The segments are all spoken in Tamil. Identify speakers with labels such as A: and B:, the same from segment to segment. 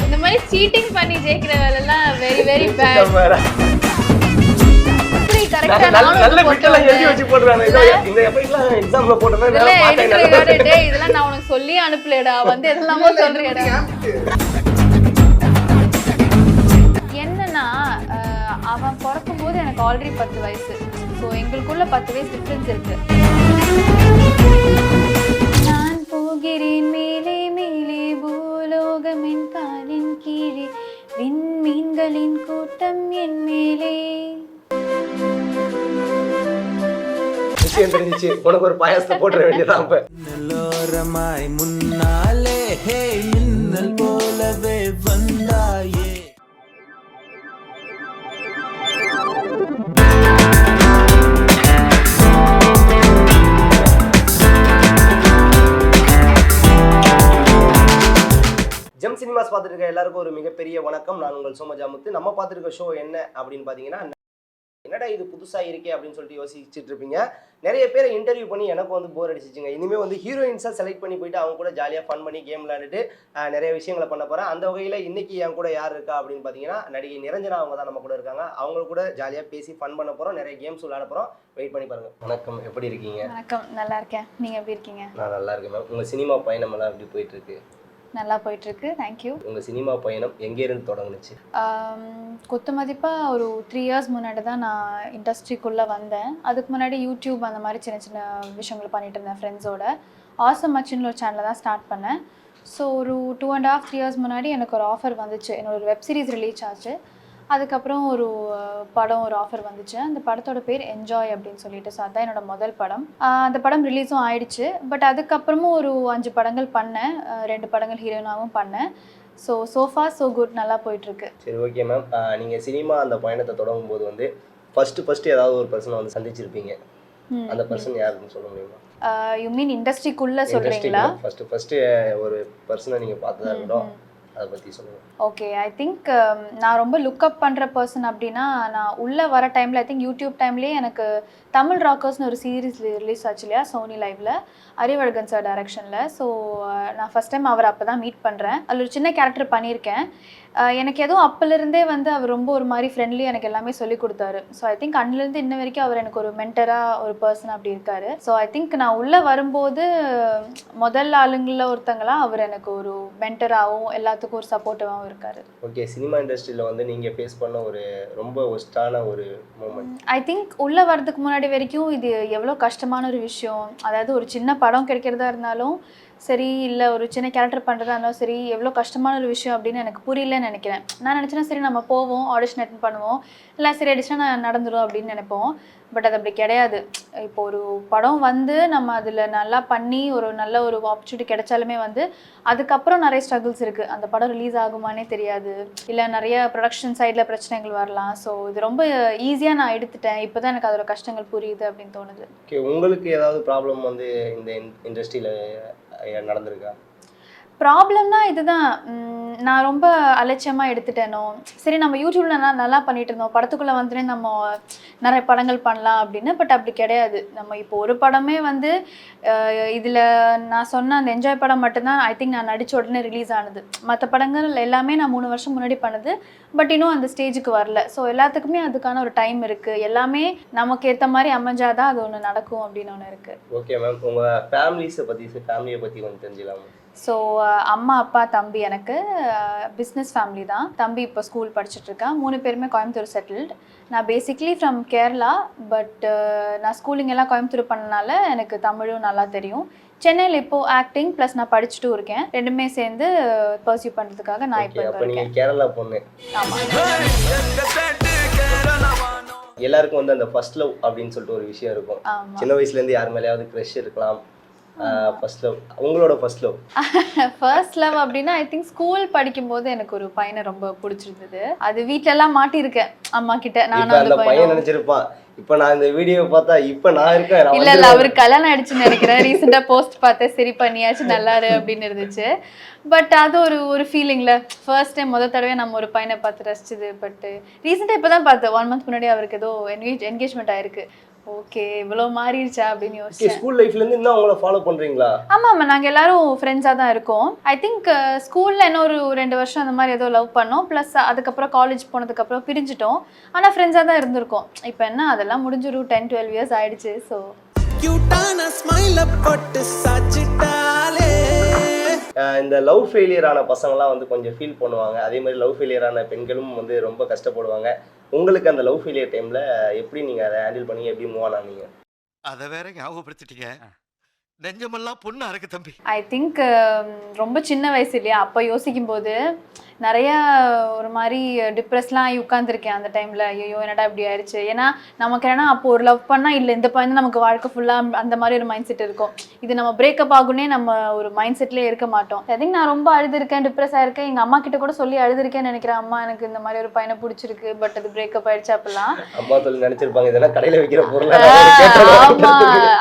A: இந்த மாதிரி சீட்டிங் பண்ணி ஜெயிக்கிற வேலை எல்லாம் வெரி வெரி பேட். இதெல்லாம் நான் உனக்கு சொல்லி அனுப்பலடா, வந்து எதெல்லாமோ சொல்றியடா. என்னன்னா அவன் பிறக்கும் போது எனக்கு ஆல்ரெடி 10 வயசு. ஸோ எங்களுக்குள்ள 10 வயசு டிஃப்ரென்ஸ் இருக்கு. நான் போகிறேன் மேலே மேலே பூலோகமின் காலின் கீழே, விண்மீன்களின் கூட்டம் என் மேலே.
B: தெரிஞ்சிச்சு, உனக்கு ஒரு பாயாசத்தை போட்டுற வேண்டியதான். இப்ப
C: முன்னாலே மின்னல் போலவே வந்தாயே.
B: ஜெம் சினிமாஸ் பார்த்துட்டு இருக்க எல்லாருக்கும் ஒரு மிகப்பெரிய வணக்கம். நான் உங்கள் சோமஜாமுத்து. நம்ம பார்த்துருக்க ஷோ என்ன அப்படின்னு பார்த்தீங்கன்னா, என்னடா இது புதுசாக இருக்கே அப்படின்னு சொல்லிட்டு யோசிச்சுட்டு இருப்பீங்க. நிறைய பேரை இன்டர்வியூ பண்ணி எனக்கு வந்து போர் அடிச்சிச்சுங்க. இனிமேல் வந்து ஹீரோயின்ஸாக செலக்ட் பண்ணி போயிட்டு அவங்க கூட ஜாலியாக ஃபன் பண்ணி கேம் விளையாண்டுட்டு நிறைய விஷயங்களை பண்ண போகிறேன். அந்த வகையில் இன்னைக்கு என் கூட யார் இருக்கா அப்படின்னு பார்த்தீங்கன்னா, நடிகை நிரஞ்சனா அவங்க தான் நம்ம கூட இருக்காங்க. அவங்க கூட ஜாலியாக பேசி ஃபன் பண்ண போகிறோம், நிறைய கேம்ஸ் விளையாட போகிறோம். வெயிட் பண்ணி பாருங்க. வணக்கம், எப்படி இருக்கீங்க?
A: வணக்கம், நல்லா இருக்கேன். நீங்கள் எப்படி இருக்கீங்க?
B: நான் நல்லா இருக்கேன் மேம். உங்கள் சினிமா பயணம் எல்லாம் எப்படி போயிட்டு இருக்கு?
A: நல்லா போயிட்டுருக்கு, தேங்க்யூ.
B: உங்கள் சினிமா பயணம் எங்கேருந்து தொடங்குனுச்சு?
A: குத்து மதிப்பாக ஒரு 3 இயர்ஸ் முன்னாடி தான் நான் இண்டஸ்ட்ரிக்குள்ளே வந்தேன். அதுக்கு முன்னாடி யூடியூப் அந்த மாதிரி சின்ன சின்ன விஷயங்கள் பண்ணிகிட்டு இருந்தேன் ஃப்ரெண்ட்ஸோட. ஆசம் மச்சின்னு ஒரு சேனலில் தான் ஸ்டார்ட் பண்ணேன். ஸோ ஒரு 2.5 3 இயர்ஸ் முன்னாடி எனக்கு ஒரு ஆஃபர் வந்துச்சு. என்னோட ஒரு வெப் சீரிஸ் ரிலீஸ் ஆச்சு. அதுக்கப்புறம் ஒரு படம் ஒரு ஆஃபர் வந்துச்சு. அந்த படத்தோட பேர் என்ஜாய் அப்படின்னு சொல்லிட்டு. ஸோ அதுதான் என்னோட முதல் படம். அந்த படம் ரிலீஸும் ஆயிடுச்சு. பட் அதுக்கப்புறமும் ஒரு 5 படங்கள் பண்ணேன். 2 படங்கள் ஹீரோயினாகவும் பண்ணேன். ஸோ ஃபார் ஸோ குட், நல்லா போயிட்டுருக்கு.
B: சரி, ஓகே மேம். நீங்கள் சினிமா அந்த பயணத்தை தொடங்கும் போது வந்து ஃபஸ்ட்டு ஏதாவது ஒரு பர்சனை வந்து சந்திச்சிருப்பீங்க. அந்த பர்சன் யாருன்னு சொல்ல முடியுமா?
A: யூ மீன் இண்டஸ்ட்ரிக்குள்ளே சொல்கிறீங்களா?
B: ஃபஸ்ட்டு ஒரு பர்சனை நீங்கள் பார்த்ததா இருக்கட்டும், அதை பற்றி சொல்லுங்கள்.
A: ஓகே, ஐ திங்க் நான் ரொம்ப லுக்அப் பண்ணுற பர்சன் அப்படின்னா, நான் உள்ளே வர டைமில் ஐ திங்க் யூடியூப் டைம்லேயே எனக்கு தமிழ் ராக்கர்ஸ்னு ஒரு சீரீஸ் ரிலீஸ் ஆச்சு இல்லையா, சோனி லைவில், அறிவழகன் சார் டைரக்ஷனில். ஸோ நான் ஃபஸ்ட் டைம் அவர் அப்போ தான் மீட் பண்ணுறேன். அதில் ஒரு சின்ன கேரக்டர் பண்ணியிருக்கேன். எனக்கு எதுவும் அப்போலேருந்தே வந்து அவர் ரொம்ப ஒரு மாதிரி ஃப்ரெண்ட்லி, எனக்கு எல்லாமே சொல்லி கொடுத்தாரு. ஸோ ஐ திங்க் அன்னிலேருந்து இன்ன வரைக்கும் அவர் எனக்கு ஒரு மென்டராக ஒரு பர்சன் அப்படி இருக்காரு. ஸோ ஐ திங்க் நான் உள்ளே வரும்போது முதல் ஆளுங்களில் ஒருத்தங்களாம் அவர் எனக்கு ஒரு மென்டராகவும் எல்லாத்துக்கும் ஒரு சப்போர்ட்டிவாகவும் இருக்காரு.
B: ஓகே, சினிமா இண்டஸ்ட்ரியில் வந்து நீங்கள் ஃபேஸ் பண்ண ஒரு ரொம்ப ஒஸ்டான ஒரு மூமெண்ட்?
A: ஐ திங்க் உள்ளே வரதுக்கு முன்னாடி வரைக்கும் இது எவ்வளோ கஷ்டமான ஒரு விஷயம். அதாவது ஒரு சின்ன படம் கிடைக்கிறதா இருந்தாலும் சரி, இல்லை ஒரு சின்ன கேரக்டர் பண்ணுறதா இருந்தாலும் சரி, எவ்வளோ கஷ்டமான ஒரு விஷயம் அப்படின்னு எனக்கு புரியலன்னு நினைக்கிறேன். நான் நினச்சேன்னா சரி நம்ம போவோம், ஆடிஷன் அட்டெண்ட் பண்ணுவோம், இல்லை சரி ஆடிஷனா நான் நடந்துடும் அப்படின்னு நினைப்போம். பட் அது அப்படி கிடையாது. இப்போ ஒரு படம் வந்து நம்ம அதில் நல்லா பண்ணி ஒரு நல்ல ஒரு ஆப்பர்ச்சுனிட்டி கிடைச்சாலுமே வந்து அதுக்கப்புறம் நிறைய ஸ்ட்ரகிள்ஸ் இருக்குது. அந்த படம் ரிலீஸ் ஆகுமானே தெரியாது, இல்லை நிறைய ப்ரொடக்ஷன் சைடில் பிரச்சனைகள் வரலாம். ஸோ இது ரொம்ப ஈஸியாக நான் எடுத்துட்டேன். இப்போ தான் எனக்கு அதோட கஷ்டங்கள் புரியுது அப்படின்னு தோணுது.
B: ஓகே, உங்களுக்கு ஏதாவது ப்ராப்ளம் வந்து இந்த இண்டஸ்ட்ரியில் நடந்திருக்கா?
A: ப்ராப்ளம்னா இதுதான், நான் ரொம்ப அலட்சியமாக எடுத்துட்டேனோ, சரி நம்ம யூடியூப்ல நல்லா பண்ணிட்டு இருந்தோம், படத்துக்குள்ளே வந்துட்டு நம்ம நிறைய படங்கள் பண்ணலாம் அப்படின்னு. பட் அப்படி கிடையாது. நம்ம இப்போ ஒரு படமே வந்து இதில் நான் சொன்ன அந்த என்ஜாய் படம் மட்டும்தான் ஐ திங்க் நான் நடித்த உடனே ரிலீஸ் ஆனது. மற்ற படங்கள் எல்லாமே நான் 3 வருஷம் முன்னாடி பண்ணது. பட் இன்னும் அந்த ஸ்டேஜுக்கு வரல. ஸோ எல்லாத்துக்குமே அதுக்கான ஒரு டைம் இருக்குது. எல்லாமே நமக்கு ஏற்ற மாதிரி அமைஞ்சாதான் அது ஒன்று நடக்கும் அப்படின்னு ஒன்று இருக்குது.
B: ஓகே மேம், உங்கள் ஃபேமிலியை பற்றி கொஞ்சம் தெரிஞ்சுக்கலாமா?
A: ஸோ அம்மா அப்பா தம்பி, எனக்கு பிஸ்னஸ் ஃபேமிலி தான். தம்பி இப்போ ஸ்கூல் படிச்சுட்ருக்கான். 3 பேருமே கோயம்புத்தூர் செட்டில்டு. நான் பேசிக்லி ஃப்ரம் கேரளா. பட் நான் ஸ்கூலிங் எல்லாம் கோயம்புத்தூர் பண்ணனால எனக்கு தமிழும் நல்லா தெரியும். சென்னையில் இப்போது ஆக்டிங் ப்ளஸ் நான் படிச்சுட்டும் இருக்கேன். ரெண்டுமே சேர்ந்து பர்சியூ பண்ணுறதுக்காக நான் இப்போ இருக்கேன்.
B: கேரளா பொண்ணு.
A: ஆமாம்.
B: எல்லாருக்கும் வந்து அந்த ஃபர்ஸ்ட் லவ் அப்படின்னு சொல்லிட்டு ஒரு விஷயம் இருக்கும். சின்ன வயசுலேருந்து யார் மேலேயாவது க்ரஷ் இருக்கலாம். ஃபர்ஸ்ட் லவ், உங்களோட ஃபர்ஸ்ட் லவ்
A: அப்படின்னா ஐ திங்க் ஸ்கூல் படிக்கும்போது எனக்கு ஒரு பையனை ரொம்ப பிடிச்சிருந்தது. அது வீட்டிலலாம் மாட்டியிருக்கேன் அம்மா கிட்ட. நான்
B: அந்த பையன் நினைச்சிருப்பான் இப்போ நான் இந்த வீடியோ பார்த்தா இப்போ நான் இருக்கேன்.
A: இல்லை அவர் கல்யாணம் ஆயிடுச்சுன்னு நினைக்கிறேன். ரீசெண்டாக போஸ்ட் பார்த்தேன், சரி பண்ணியாச்சு நல்லாரு அப்படின்னு இருந்துச்சு. பட் அது ஒரு ஃபீலிங்கில் ஃபர்ஸ்ட் டைம் தடவை நம்ம ஒரு பையனை பார்த்து ரசிச்சது. பட் ரீசெண்டாக இப்போ தான் பார்த்தேன், 1 மந்த் முன்னாடி அவருக்கு ஏதோ என்கேஜ்மெண்ட் ஆயிருக்கு. ஓகே இவ்வளோ மாறிடுச்சா அப்படின்னு யோசிச்சேன்.
B: ஸ்கூல் லைஃப்ல இருந்து இன்னும் அவங்கள ஃபாலோ பண்றீங்களா?
A: ஆமாம் நாங்கள் எல்லாரும் ஃப்ரெண்ட்ஸாக தான் இருக்கோம். ஐ திங்க் ஸ்கூலில் இன்னும் ஒரு 2 வருஷம் அந்த மாதிரி ஏதோ லவ் பண்ணோம். ப்ளஸ் அதுக்கப்புறம் காலேஜ் போனதுக்கப்புறம் பிரிஞ்சிட்டோம். ஆனால் ஃப்ரெண்ட்ஸாக தான் இருந்திருக்கோம். இப்போ என்ன அதெல்லாம் முடிஞ்சிடும், 10-12 இயர்ஸ் ஆயிடுச்சு. ஸோ
C: கியூட்டான ஸ்மைல போட்டு சாச்சிட்டாலே.
B: இந்த லவ் ஃபெயிலியர் ஆன பசங்கள்லாம் வந்து கொஞ்சம் ஃபீல் பண்ணுவாங்க. அதே மாதிரி லவ் ஃபெயிலியர் ஆன பெண்களும் வந்து ரொம்ப கஷ்டப்படுவாங்க. உங்களுக்கு அந்த லவ் ஃபெயிலியர் டைம்ல எப்படி நீங்க அதை ஹேண்டில் பண்ணி எப்படி மூவ் ஆன் ஆனீங்க?
D: அத வேற ஞாபகப்படுத்திட்டீங்க. நெஞ்சமெல்லாம் பொண்ணா இருக்கு தம்பி.
A: ஐ திங்க் ரொம்ப சின்ன வயசு இல்லையா, அப்போ யோசிக்கும்போது நிறைய ஒரு மாதிரி டிப்ரெஸ்லாம் ஆகி உட்காந்துருக்கேன் அந்த டைமில். ஐயோ என்னடா இப்படி ஆயிடுச்சு. ஏன்னா நமக்கு என்னன்னா அப்போ ஒரு லவ் பண்ணால் இல்லை இந்த பையன் நமக்கு வாழ்க்கை ஃபுல்லாக அந்த மாதிரி ஒரு மைண்ட் செட் இருக்கும். இது நம்ம பிரேக்கப் ஆகுனே நம்ம ஒரு மைண்ட் செட்லேயே இருக்க மாட்டோம். ஐ திங்க் நான் ரொம்ப அழுதுருக்கேன், டிப்ரெஸ் ஆயிருக்கேன். எங்கள் அம்மா கிட்ட கூட சொல்லி அழுதுருக்கேன்னு நினைக்கிறேன். அம்மா எனக்கு இந்த மாதிரி ஒரு பையனை பிடிச்சிருக்கு, பட் அது பிரேக்கப் ஆயிடுச்சு அப்படிலாம்.
B: அம்மா சொல்லி நினைச்சிருப்பாங்க இதெல்லாம் கடையில வைக்கிற பொருள்.
A: ஆமா,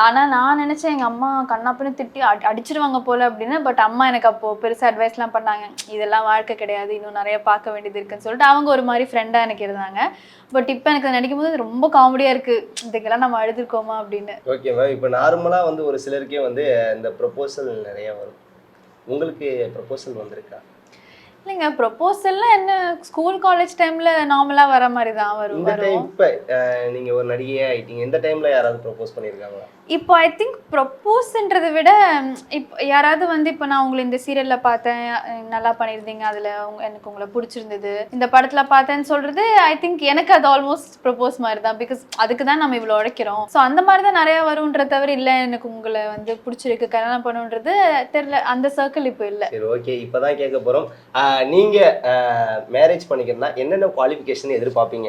A: ஆனா நான் நினைச்சேன் எங்க அம்மா கண்ணாப்புன்னு திட்டி அடிச்சிருவாங்க போல அப்படின்னு. பட் அம்மா எனக்கு அப்போ பெருசா அட்வைஸ் எல்லாம் பண்ணாங்க, இதெல்லாம் வாழ்க்கை கிடையாது, இன்னும் நிறைய பார்க்க வேண்டியது இருக்குன்னு சொல்லிட்டு அவங்க ஒரு மாதிரி ஃப்ரெண்டா எனக்கு இருந்தாங்க. பட் இப்போ எனக்கு நினைக்கும் போது ரொம்ப காமெடியா இருக்கு, இதுக்கெல்லாம் நம்ம அழுதுருக்கோமா அப்படின்னு.
B: ஓகே மேம், இப்போ நார்மலா வந்து ஒரு சிலருக்கே வந்து இந்த ப்ரொபோசல் நிறைய வரும். உங்களுக்கு ப்ரொபோசல் வந்திருக்கா?
A: இல்லைங்க, ப்ரொபோசல்லாம் என்ன ஸ்கூல் காலேஜ் டைம்ல நார்மலா வர மாதிரி தான் வரும்.
B: இந்த டைம் இப்போ நீங்க ஒரு நடிகையே ஆயிட்டீங்க, இந்த டைம்ல யாராவது ப்ரொபோஸ் பண்ணியிருக்காங்களா?
A: இப்போ ஐ திங்க் ப்ரொப்போஸ்ன்றதை விட இப்போ யாராவது வந்து இப்போ நான் உங்களை இந்த சீரியலில் பார்த்தேன், நல்லா பண்ணியிருந்தீங்க, அதில் எனக்கு உங்களை பிடிச்சிருந்தது, இந்த படத்தில் பார்த்தேன்னு சொல்கிறது, ஐ திங்க் எனக்கு அது ஆல்மோஸ்ட் ப்ரொப்போஸ் மாதிரி தான். பிகாஸ் அதுக்கு தான் நம்ம இவ்வளோ உழைக்கிறோம். ஸோ அந்த மாதிரி தான் நிறையா வரும்ன்ற தவிர இல்லை எனக்கு உங்களை வந்து பிடிச்சிருக்கு கல்யாணம் பண்ணுன்றது தெரியல, அந்த சர்க்கிள் இப்போ இல்லை.
B: சரி ஓகே, இப்போ தான் கேட்க போகிறோம். நீங்கள் மேரேஜ் பண்ணிக்கிறதுனா என்னென்ன குவாலிஃபிகேஷன் எதிர்பார்ப்பீங்க?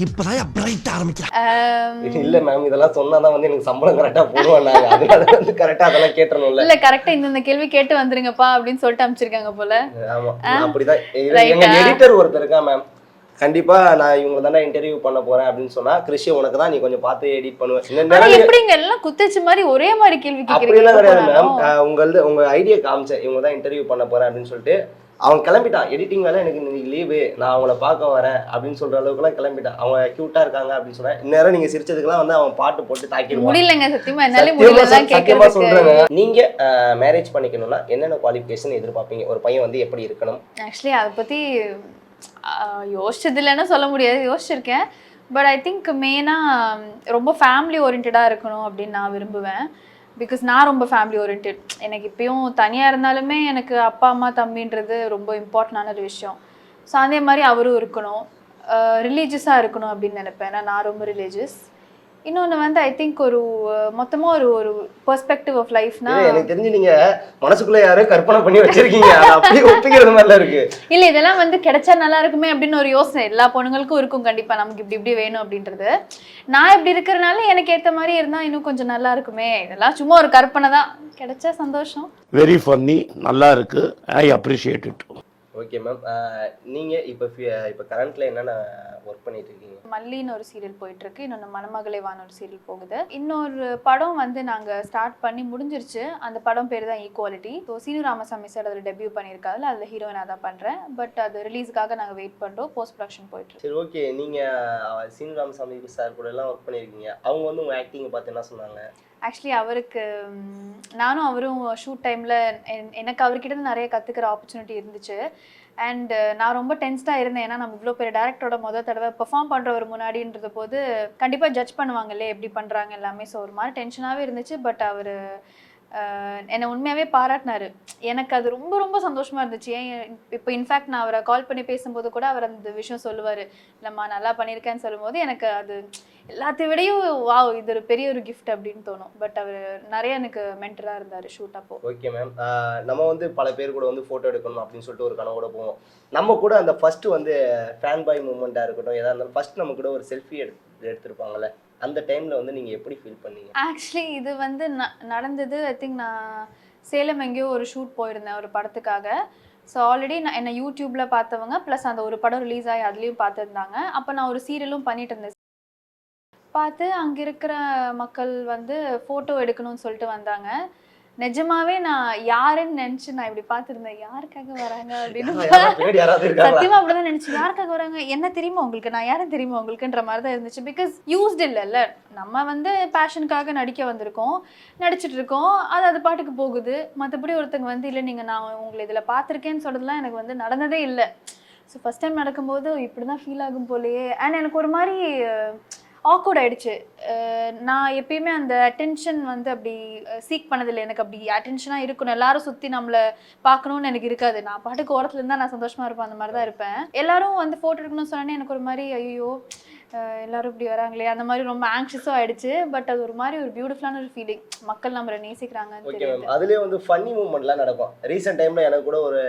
C: இப்பதான் பிரைட் ஆரம்பிக்கிறேன்.
B: இல்லை மேம், இதெல்லாம் சொன்னால் தான் வந்து எனக்கு சம்பளம் கரெக்டா போடுவாங்க, அதனால வந்து கரெக்டா அதெல்லாம் கேட்டறணும்ல.
A: இல்ல கரெக்டா இந்த கேள்வி கேட்டு வந்துருங்கப்பா அப்படின்னு சொல்லிட்டு அனுப்பிச்சிருக்காங்க போல.
B: ஆமா, அப்படிதான். எங்க எடிட்டர் ஒருத்தர் இருக்கா மேம், கண்டிப்பா நான் இவங்க தானே இன்டர்வியூ பண்ண போறேன் அப்படின்னு சொன்னா, கிறிஷ் உனக்கு தான், நீ கொஞ்சம் பார்த்து எடிட் பண்ணுவேன்.
A: எப்படிங்க எல்லாம் குத்துச்சு மாதிரி ஒரே மாதிரி கேள்வி கேக்குறீங்க?
B: அப்படிலாம் கிடையாது மேம், உங்க ஐடியா காமிச்சேன், இவங்க தான் இன்டர்வியூ பண்ண போறேன் அப்படின்னு சொல்லிட்டு அவன் கிளம்பிட்டான். எடிட்டிங் வேலை எனக்கு இன்னைக்கு லீவு, நான் அவங்கள பார்க்க வரேன் அப்படின்னு சொல்ற அளவுக்குலாம் கிளம்பிட்டான். அவங்க கியூட்டா இருக்காங்க அப்படின்னு சொன்னேன். இந்நேரம் நீங்க சிரிச்சதுக்கெல்லாம் வந்து அவன் பாட்டு போட்டு தாக்கிடுவான்.
A: முடியலங்க, சத்தியமா என்னால முடியல.
B: சொல்றேன், நீங்க மேரேஜ் பண்ணிக்கணும்னா என்னென்ன குவாலிஃபிகேஷன் எதிர்பார்ப்பீங்க? ஒரு பையன் வந்து எப்படி இருக்கணும்?
A: ஆக்சுவலி அதை பத்தி யோசிச்சது இல்லைன்னா சொல்ல முடியாது, யோசிச்சிருக்கேன். பட் ஐ திங்க் மெயினாக ரொம்ப ஃபேமிலி ஓரியன்டாக இருக்கணும் அப்படின்னு நான் விரும்புவேன். பிகாஸ் நான் ரொம்ப ஃபேமிலி ஓரியன்ட். எனக்கு இப்பயும் தனியாக இருந்தாலுமே எனக்கு அப்பா அம்மா தம்பின்றது ரொம்ப இம்பார்ட்டண்டான ஒரு விஷயம். ஸோ அதே மாதிரி அவரும் இருக்கணும், ரிலீஜியஸாக இருக்கணும் அப்படின்னு நினைப்பேன். ஏன்னா நான் ரொம்ப ரிலீஜியஸ். இன்னொன்று வந்து ஐ திங்க் ஒரு மொத்தமாக ஒரு பெர்ஸ்பெக்டிவ் ஆஃப் லைஃப்னா,
B: எனக்கு தெரிஞ்சு நீங்க மனசுக்குள்ள யாரோ கற்பனை பண்ணி வச்சிருக்கீங்க, அப்படியே ஒப்பிக்கிறது மாதிரிலாம் இருக்கு.
A: இல்லை இதெல்லாம் வந்து கிடைச்சா நல்லா இருக்குமே அப்படின்னு ஒரு யோசனை எல்லா பொண்ணுங்களுக்கும் இருக்கும் கண்டிப்பாக, நமக்கு இப்படி இப்படி வேணும் அப்படின்றது. நான் இப்படி இருக்கிறனால எனக்கு ஏற்ற மாதிரி இருந்தால் இன்னும் கொஞ்சம் நல்லா இருக்குமே. இதெல்லாம் சும்மா ஒரு கற்பனை தான், கிடைச்சா சந்தோஷம்.
E: வெரி ஃபன்னி, நல்லா இருக்கு, I appreciate it.
B: Okay ma'am, நீங்க இப்போ கரண்ட்ல என்னென்ன ஒர்க் பண்ணிட்டு இருக்கீங்க?
A: மல்லின்னு ஒரு சீரியல் போயிட்டு இருக்கு, இன்னொன்று மணமகளேவான ஒரு சீரியல் போகுது. இன்னொரு படம் வந்து நாங்கள் ஸ்டார்ட் பண்ணி முடிஞ்சிருச்சு, அந்த படம் பேர் தான் equality. So Seenu Ramasamy sir அதில் டெபியூ பண்ணியிருக்காரு, அதில் ஹீரோயினாக தான் பண்ணுறேன். பட் அது ரிலீஸுக்காக நாங்கள் வெயிட் பண்ணுறோம், போஸ்ட் ப்ரொடக்ஷன் போயிட்டு இருக்கு.
B: சரி ஓகே, நீங்க சீனு ராமசாமி சார் கூட எல்லாம் ஒர்க் பண்ணியிருக்கீங்க, அவங்க வந்து உங்க ஆக்டிங்கை பார்த்து என்ன சொன்னாங்க?
A: ஆக்சுவலி அவருக்கு நானும் அவரும் ஷூட் டைமில் எனக்கு அவர்கிட்ட நிறைய கற்றுக்கிற ஆப்பர்ச்சுனிட்டி இருந்துச்சு. அண்ட் நான் ரொம்ப டென்ஸ்டாக இருந்தேன், ஏன்னா நம்ம இவ்வளோ பெரிய டேரக்டரோட முதல் தடவை பெர்ஃபார்ம் பண்ணுறவர் முன்னாடின்றது போது கண்டிப்பாக ஜட்ஜ் பண்ணுவாங்கல்லே எப்படி பண்ணுறாங்க எல்லாமே. ஸோ ஒரு மாதிரி டென்ஷனாகவே இருந்துச்சு. பட் அவர் என்னை உண்மையாகவே பாராட்டினார். எனக்கு அது ரொம்ப ரொம்ப சந்தோஷமாக இருந்துச்சு. ஏன் இப்போ இன்ஃபேக்ட் நான் அவரை கால் பண்ணி பேசும்போது கூட அவர் அந்த விஷயம் சொல்லுவார், இல்லைம்மா நல்லா பண்ணியிருக்கேன்னு சொல்லும்போது எனக்கு அது எல்லாத்தையும் விடையும் வாவ் இது ஒரு பெரிய ஒரு கிஃப்ட் அப்படின்னு தோணும். பட் அவர் நிறைய எனக்கு மென்டராக இருந்தார் ஷூட் அப்போ.
B: ஓகே மேம், நம்ம வந்து பல பேர் கூட வந்து ஃபோட்டோ எடுக்கணும் அப்படின்னு சொல்லிட்டு ஒரு கனவோட போவோம். நம்ம கூட அந்த ஃபஸ்ட்டு வந்து ஃபேன் பாய் மூமெண்ட்டாக இருக்கட்டும், எதாக இருந்தாலும் ஃபஸ்ட் நம்ம கூட ஒரு செல்ஃபி எடுத்திருப்பாங்கல்ல, அந்த டைமில் வந்து நீங்கள் எப்படி ஃபீல் பண்ணீங்க?
A: ஆக்சுவலி இது வந்து நடந்தது ஐ திங்க் நான் சேலம் எங்கேயோ ஒரு ஷூட் போயிருந்தேன் ஒரு படத்துக்காக. ஸோ ஆல்ரெடி நான் என்னை யூடியூப்பில் பார்த்தவங்க ப்ளஸ் அந்த ஒரு படம் ரிலீஸ் ஆகி அதுலேயும் பார்த்துருந்தாங்க. அப்போ நான் ஒரு சீரியலும் பண்ணிட்டு இருந்தேன். பார்த்து அங்கே இருக்கிற மக்கள் வந்து ஃபோட்டோ எடுக்கணும்னு சொல்லிட்டு வந்தாங்க. நிஜமாவே நான் யாருன்னு நினைச்சு நான் இப்படி பார்த்திருந்தேன். யாருக்காக வராங்க அப்படின்னு
B: பின்னாடி யாராவது இருக்காங்களா?
A: சத்தியமா அப்படிதான் நினைச்சு யாருக்காக வராங்க, என்ன தெரியுமா உங்களுக்கு, நான் யாரும் தெரியுமா உங்களுக்குன்ற மாதிரி தான் இருந்துச்சு. பிகாஸ் யூஸ்ட் இல்லைல்ல, நம்ம வந்து பேஷனுக்காக நடிக்க வந்திருக்கோம், நடிச்சிட்டு இருக்கோம், அது பாட்டுக்கு போகுது. மற்றபடி ஒருத்தங்க வந்து இல்லை நீங்கள் நான் உங்களை இதில் பார்த்துருக்கேன்னு சொல்றதுலாம் எனக்கு வந்து நடந்ததே இல்லை. ஸோ ஃபஸ்ட் டைம் நடக்கும்போது இப்படி தான் ஃபீல் ஆகும் போலேயே. அண்ட் எனக்கு ஒரு மாதிரி ஆக்வர்ட் ஆயிடுச்சு. நான் எப்பயுமே அந்த அட்டென்ஷன் வந்து அப்படி சீக் பண்ணதில்லை. எனக்கு அப்படி அட்டென்ஷனாக இருக்கணும், எல்லாரும் சுற்றி நம்மளை பார்க்கணுன்னு எனக்கு இருக்காது. நான் பாட்டுக்கு ஓரத்துல இருந்தால் நான் சந்தோஷமாக இருப்பேன், அந்த மாதிரி தான் இருப்பேன். எல்லாரும் வந்து ஃபோட்டோ எடுக்கணும்னு சொன்னோன்னே எனக்கு ஒரு மாதிரி ஐயோ எல்லாரும் இப்படி வராங்களே அந்த மாதிரி ரொம்ப ஆங்ஷியஸும் ஆயிடுச்சு. பட் அது ஒரு மாதிரி ஒரு பியூட்டிஃபுல்லான ஒரு ஃபீலிங், மக்கள் நம்மளை நேசிக்கிறாங்கன்னு
B: ஓகே
A: தெரியுது.
B: மேம், அதுலேயே வந்து ஃபன்னி மூமெண்ட்லாம் நடக்கும். ரீசெண்ட் டைமில் எனக்கு கூட ஒரு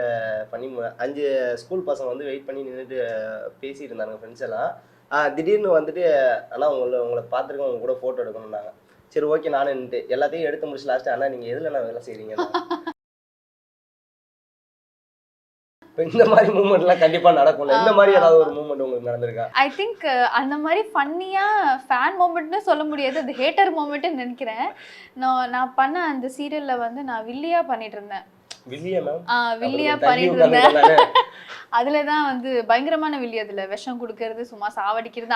B: ஃபன்னி 5 ஸ்கூல் பசங்க வந்து வெயிட் பண்ணி நின்றுட்டு பேசிட்டு இருந்தாங்க ஃப்ரெண்ட்ஸ் எல்லாம். திடீர்னு வந்துட்டு அண்ணா உங்களை பார்த்துருக்கேன், உங்க கூட ஃபோட்டோ எடுக்கணும்னாங்க. சரி ஓகே நானே நின்றுட்டு எல்லாத்தையும் எடுத்து முடிச்சு லாஸ்ட்டு அண்ணா நீங்கள் எதில் நான் வேலை செய்கிறீங்க. இப்போ இந்த மாதிரி மூமெண்ட்லாம் கண்டிப்பாக நடக்கும்ல, இந்த மாதிரி ஏதாவது ஒரு மூமெண்ட் உங்களுக்கு நடந்திருக்கா?
A: ஐ திங்க் அந்த மாதிரி ஃபன்னியாக ஃபேன் மூமெண்ட்னு சொல்ல முடியாது, அது ஹேட்டர் மூமெண்ட்டுன்னு நினைக்கிறேன். நான் பண்ண அந்த சீரியலில் வந்து நான் வில்லியாக பண்ணிட்டு இருந்தேன்.
B: வில்லியா மேம்?
A: வில்லியா பண்ணிட்டு இருந்தேன். அதுலதான் வந்து பயங்கரமான வில்லி, அதுல விஷம் குடுக்கறது, சும்மா சாவடிக்கிறது.